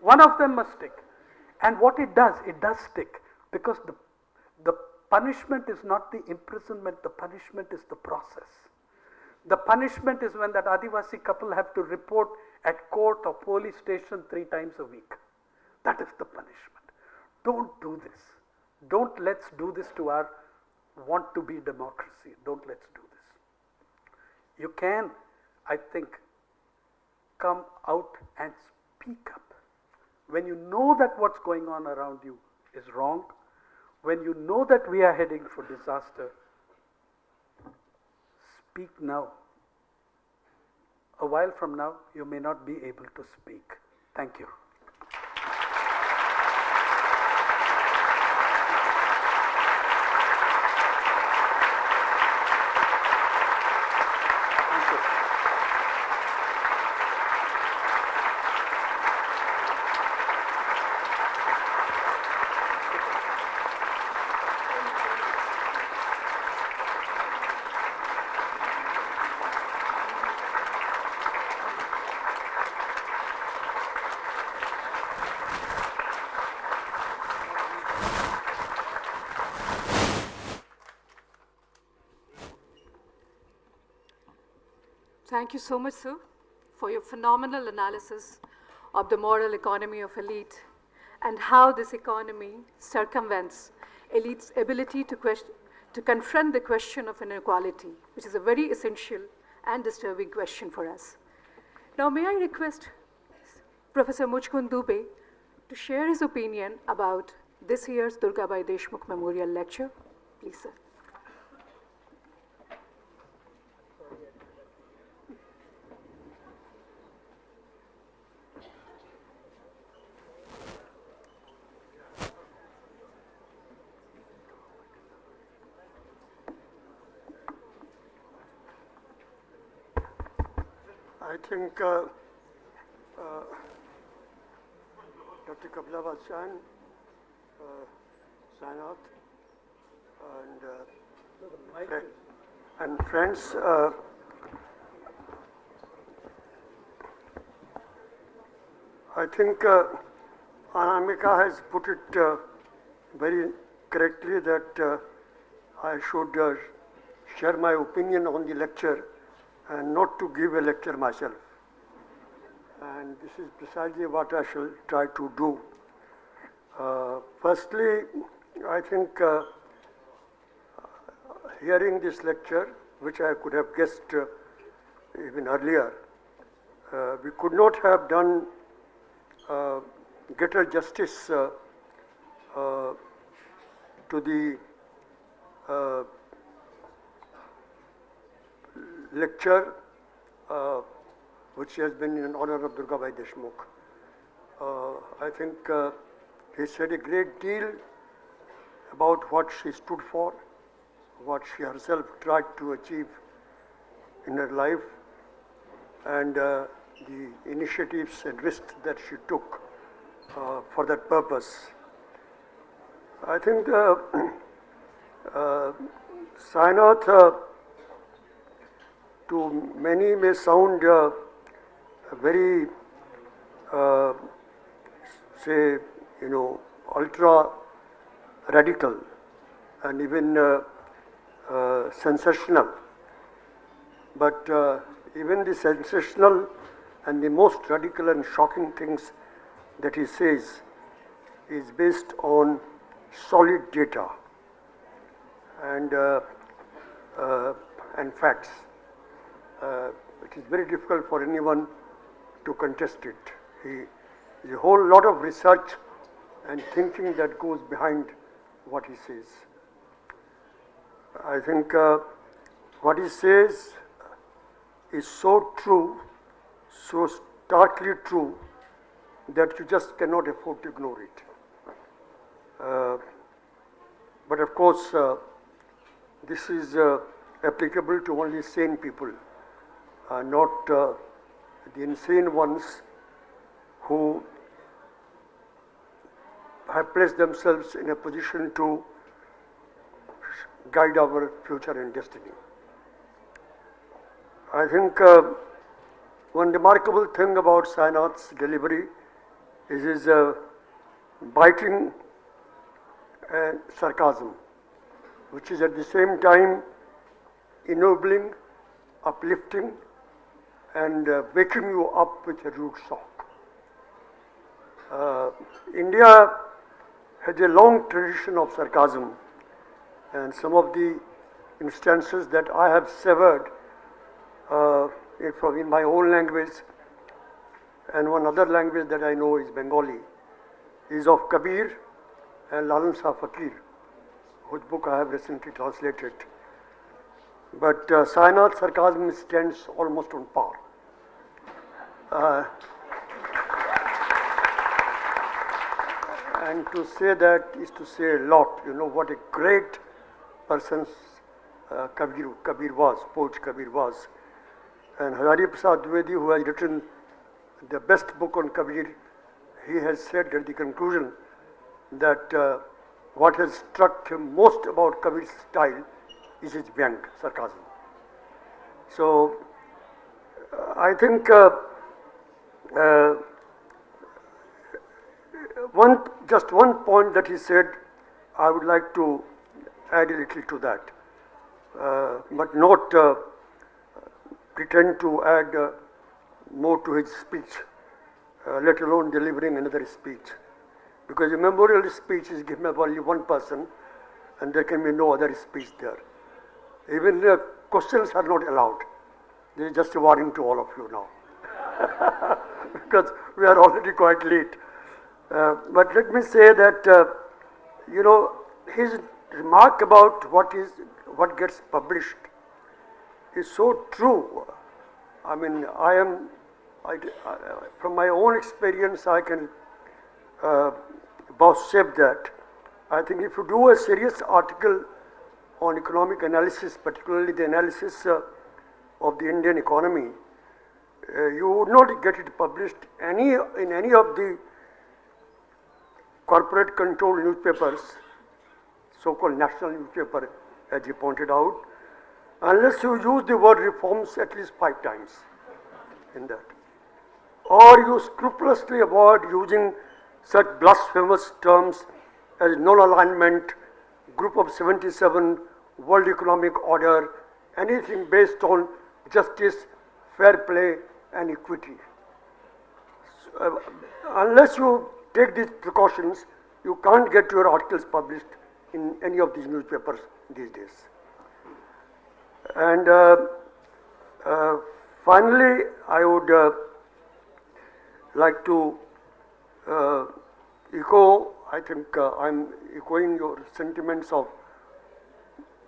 Speaker 3: One of them must stick. And what it does stick, because the punishment is not the imprisonment, the punishment is the process. The punishment is when that Adivasi couple have to report at court or police station 3 times a week. That is the punishment. Don't do this. Don't let's do this to our want to be democracy. Don't let's do this. You can, I think, come out and speak up. When you know that what's going on around you is wrong, when you know that we are heading for disaster, speak now. A while from now, you may not be able to speak. Thank you.
Speaker 1: Thank you so much, sir, for your phenomenal analysis of the moral economy of elite and how this economy circumvents elite's ability to confront the question of inequality, which is a very essential and disturbing question for us. Now, may I request Professor Mujkund Dubey to share his opinion about this year's Durgabai Deshmukh Memorial Lecture? Please, sir.
Speaker 4: I think Dr. Kaplavasan, P.Sainath, and friends, I think Anamika has put it very correctly that I should share my opinion on the lecture and not to give a lecture myself. And this is precisely what I shall try to do. Firstly, I think hearing this lecture, which I could have guessed even earlier, we could not have done greater justice to the lecture which has been in honor of Durgabai Deshmukh. I think he said a great deal about what she stood for, what she herself tried to achieve in her life, and the initiatives and risks that she took for that purpose. I think P.Sainath to many may sound very, say, ultra radical and even sensational. But even the sensational and the most radical and shocking things that he says is based on solid data and facts. It is very difficult for anyone to contest it. There's a whole lot of research and thinking that goes behind what he says. I think what he says is so true, so starkly true, that you just cannot afford to ignore it. But of course, this is applicable to only sane people, not the insane ones who have placed themselves in a position to guide our future and destiny. I think one remarkable thing about P.Sainath's delivery is his biting and sarcasm, which is at the same time ennobling, uplifting, and waking you up with a rude shock. India has a long tradition of sarcasm, and some of the instances that I have severed in my own language, and one other language that I know is Bengali, is of Kabir and Lalan Shah Fakir, whose book I have recently translated. But Sainath sarcasm stands almost on par. And to say that is to say a lot. You know what a great person Kabir was, poet Kabir was. And Hari Prasad Dwivedi, who has written the best book on Kabir, he has said at the conclusion that what has struck him most about Kabir's style is his vyang, sarcasm. So I think just one point that he said, I would like to add a little to that, but not pretend to add more to his speech, let alone delivering another speech. Because a memorial speech is given by only one person, and there can be no other speech there. Even questions are not allowed. This is just a warning to all of you now, because we are already quite late. But let me say that you know, his remark about what gets published is so true. I mean, from my own experience, I can vouchsafe that. I think if you do a serious article on economic analysis, particularly the analysis of the Indian economy, you would not get it published in any of the corporate controlled newspapers, so-called national newspaper, as he pointed out, unless you use the word reforms at least 5 times in that. Or you scrupulously avoid using such blasphemous terms as non-alignment, Group of 77, World Economic Order, anything based on justice, fair play and equity. So, unless you take these precautions, you can't get your articles published in any of these newspapers these days. And finally, I would like to echo, I think I'm echoing your sentiments of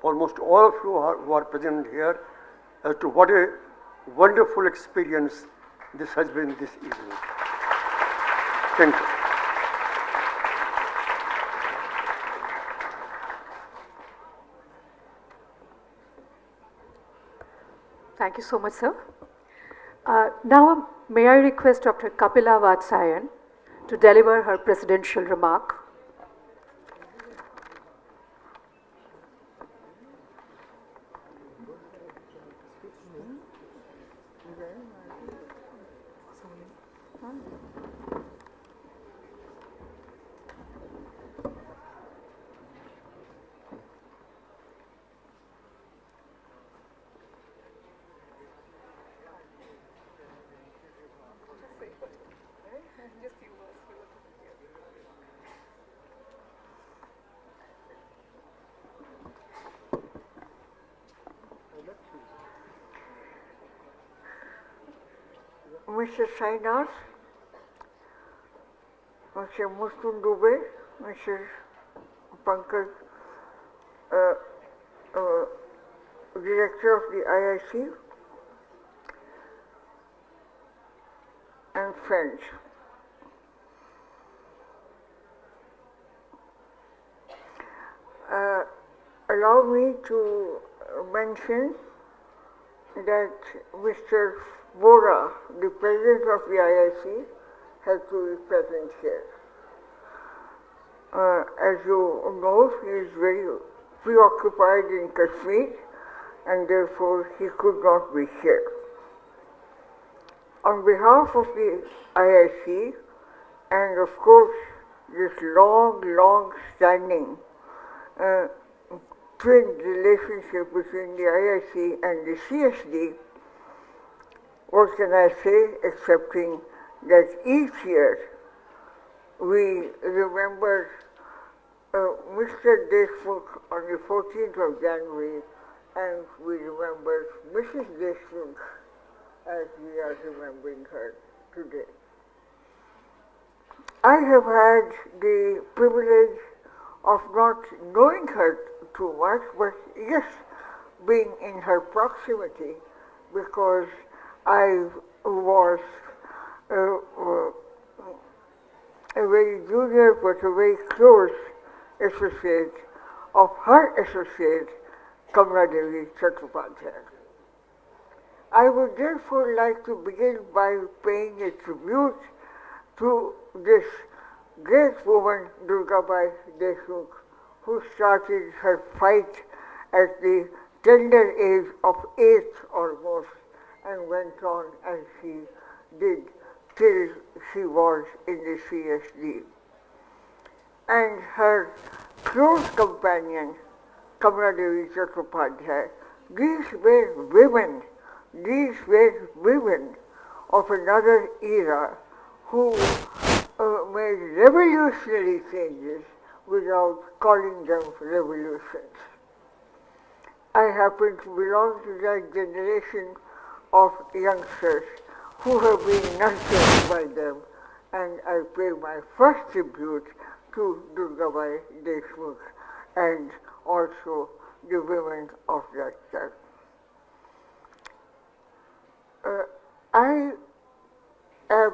Speaker 4: almost all of you who are present here as to what a wonderful experience this has been this evening. Thank you.
Speaker 1: Thank you so much, sir. Now, may I request Dr. Kapila Vatsyayan to deliver her presidential remark.
Speaker 5: Mr. Sainath, Mr. Muslim Dubey, Mr. Pankaj, Director of the IIC, and friends. Allow me to mention that Mr. Vora, the President of the IIC, has to be present here. As you know, he is very preoccupied in Kashmir and therefore he could not be here. On behalf of the IIC and of course this long standing twin relationship between the IIC and the CSD, what can I say, excepting that each year we remember Mr. Deshmukh on the 14th of January and we remember Mrs. Deshmukh as we are remembering her today. I have had the privilege of not knowing her too much, but yes, being in her proximity because I was a very junior but a very close associate of her associate, Kamaladevi Chattopadhyay. I would therefore like to begin by paying a tribute to this great woman, Durgabai Deshmukh, who started her fight at the tender age of 8 almost and went on as she did till she was in the CSD. And her close companion, Kamaladevi Chattopadhyay, these were women of another era who made revolutionary changes without calling them revolutions. I happen to belong to that generation of youngsters who have been nurtured by them, and I pay my first tribute to Durgabai Deshmukh and also the women of that time. I am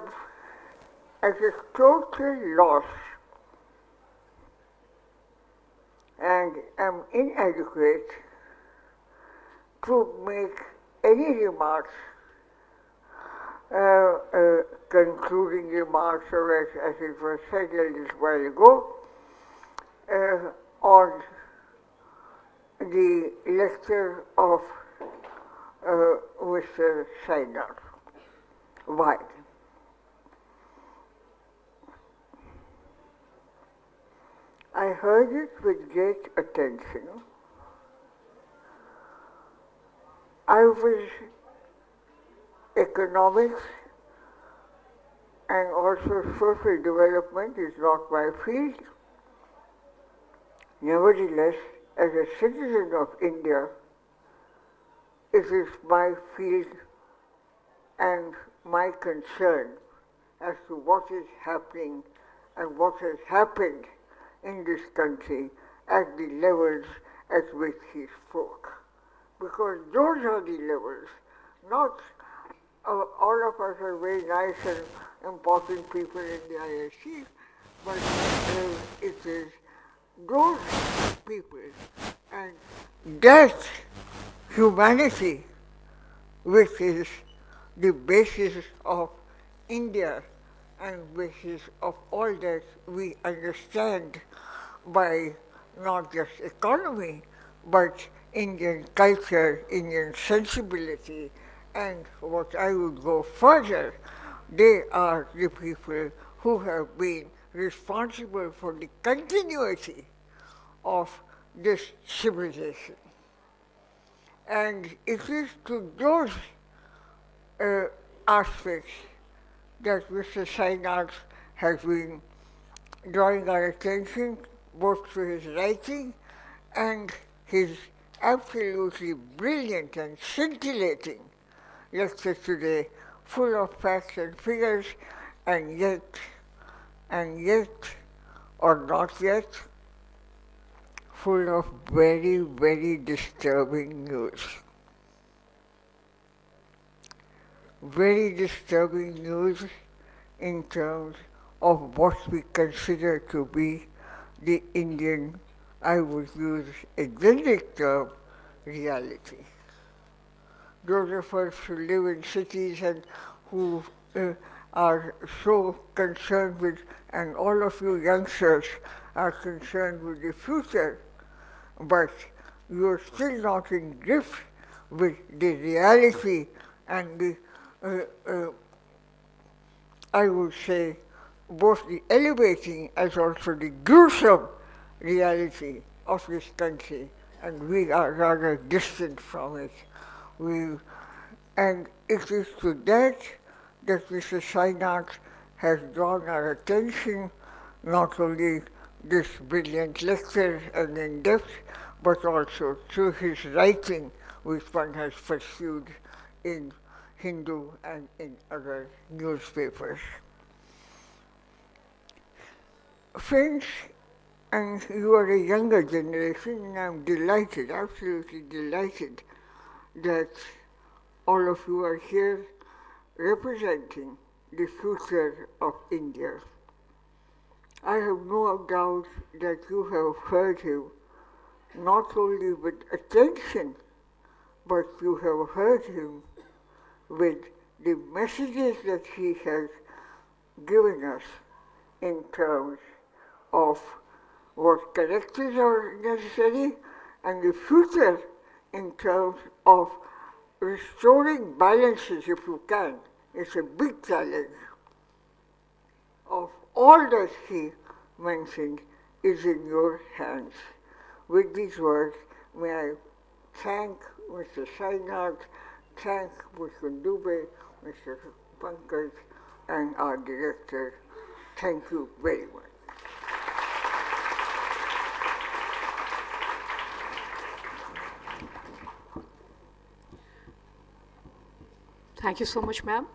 Speaker 5: at a total loss and am inadequate to make any remarks, concluding remarks, or as it was said a little while ago, on the lecture of Mr. Sainath. Why? I heard it with great attention. Economics and also social development is not my field. Nevertheless, as a citizen of India, it is my field and my concern as to what is happening and what has happened in this country at the levels at which he spoke. Because those are the levels, not all of us are very nice and important people in the ISC, but it is those people and that humanity which is the basis of India and basis of all that we understand by not just economy, but Indian culture, Indian sensibility, and what I would go further, they are the people who have been responsible for the continuity of this civilization. And it is to those aspects that Mr. Sainath has been drawing our attention, both through his writing and his absolutely brilliant and scintillating lecture today, full of facts and figures, and yet, or not yet, full of very, very disturbing news. Very disturbing news in terms of what we consider to be the Indian, I would use a generic term, reality. Those of us who live in cities and who are so concerned with, and all of you youngsters are concerned with the future, but you're still not in grip with the reality and the I would say, both the elevating as also the gruesome reality of this country, and we are rather distant from it. And it is to that Mr. Sainath has drawn our attention, not only this brilliant lecture and in depth, but also through his writing, which one has pursued in Hindu and in other newspapers. Friends, And you are a younger generation, and I'm delighted, absolutely delighted, that all of you are here representing the future of India. I have no doubt that you have heard him not only with attention, but you have heard him with the messages that he has given us in terms of what corrections are necessary and the future in terms of restoring balances if you can. It's a big challenge. Of all that he mentioned is in your hands. With these words, may I thank Mr. P.Sainath, thank Mr. Dubey, Mr. Pankaj, and our director. Thank you very much.
Speaker 1: Thank you so much, ma'am.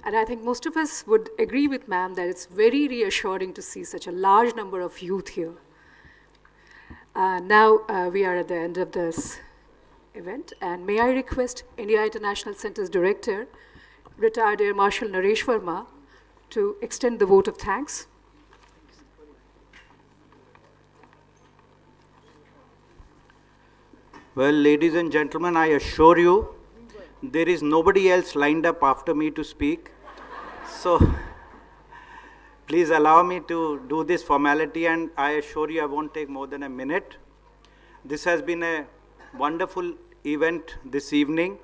Speaker 1: And I think most of us would agree with ma'am that it's very reassuring to see such a large number of youth here. Now we are at the end of this event, and may I request India International Center's Director, retired Air Marshal Naresh Verma, to extend the vote of thanks.
Speaker 6: Well, ladies and gentlemen, I assure you, there is nobody else lined up after me to speak. So, please allow me to do this formality, and I assure you I won't take more than a minute. This has been a wonderful event this evening.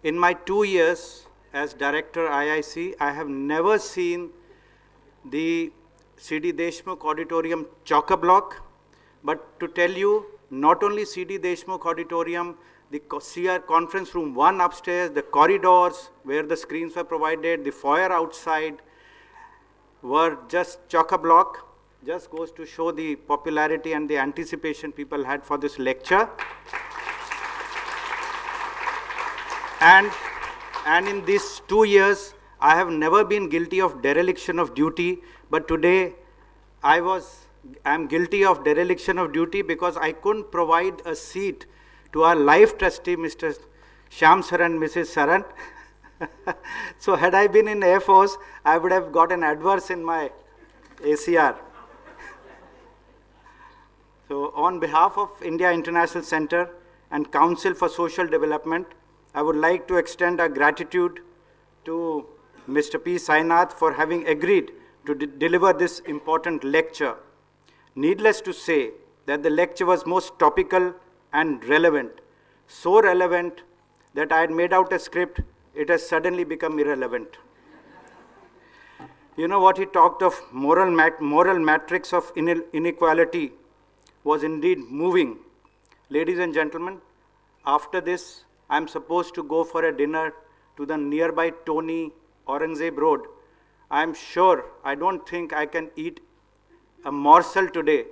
Speaker 6: In my 2 years as Director IIC, I have never seen the C.D. Deshmukh Auditorium chock-a-block, but to tell you, not only C.D. Deshmukh Auditorium, the CR conference room 1 upstairs, the corridors where the screens were provided, the foyer outside were just chock-a-block. Just goes to show the popularity and the anticipation people had for this lecture. And in these 2 years, I have never been guilty of dereliction of duty, but today I'm guilty of dereliction of duty because I couldn't provide a seat to our life trustee, Mr. Shyam Sir and Mrs. Saran. So had I been in Air Force, I would have got an adverse in my ACR. So on behalf of India International Center and Council for Social Development, I would like to extend our gratitude to Mr. P.Sainath for having agreed to deliver this important lecture. Needless to say that the lecture was most topical and relevant. So relevant that I had made out a script, it has suddenly become irrelevant. You know what he talked of, moral matrix of inequality was indeed moving. Ladies and gentlemen, after this, I'm supposed to go for a dinner to the nearby Tony Aurangzeb Road. I'm sure, I don't think I can eat a morsel today,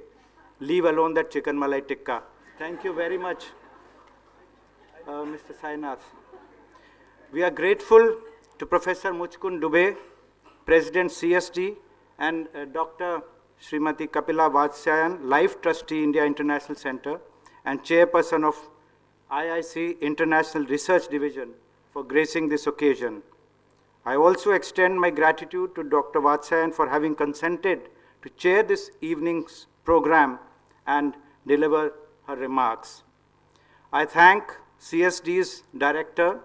Speaker 6: leave alone that chicken malai tikka. Thank you very much, Mr. P.Sainath. We are grateful to Professor Muchkund Dubey, President CSD, and Dr. Srimati Kapila Vatsyayan, Life Trustee, India International Center, and Chairperson of IIC International Research Division for gracing this occasion. I also extend my gratitude to Dr. Vatsyayan for having consented to chair this evening's program and deliver her remarks. I thank CSD's Director,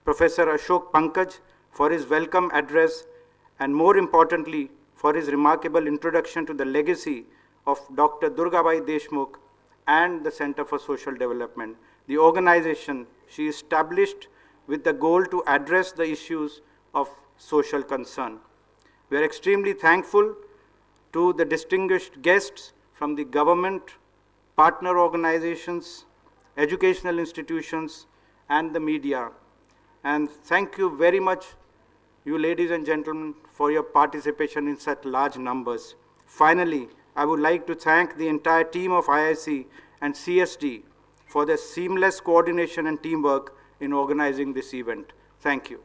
Speaker 6: Professor Ashok Pankaj, for his welcome address and more importantly, for his remarkable introduction to the legacy of Dr. Durgabai Deshmukh and the Center for Social Development, the organization she established with the goal to address the issues of social concern. We are extremely thankful to the distinguished guests from the government, partner organizations, educational institutions, and the media. And thank you very much, you ladies and gentlemen, for your participation in such large numbers. Finally, I would like to thank the entire team of IIC and CSD for their seamless coordination and teamwork in organizing this event. Thank you.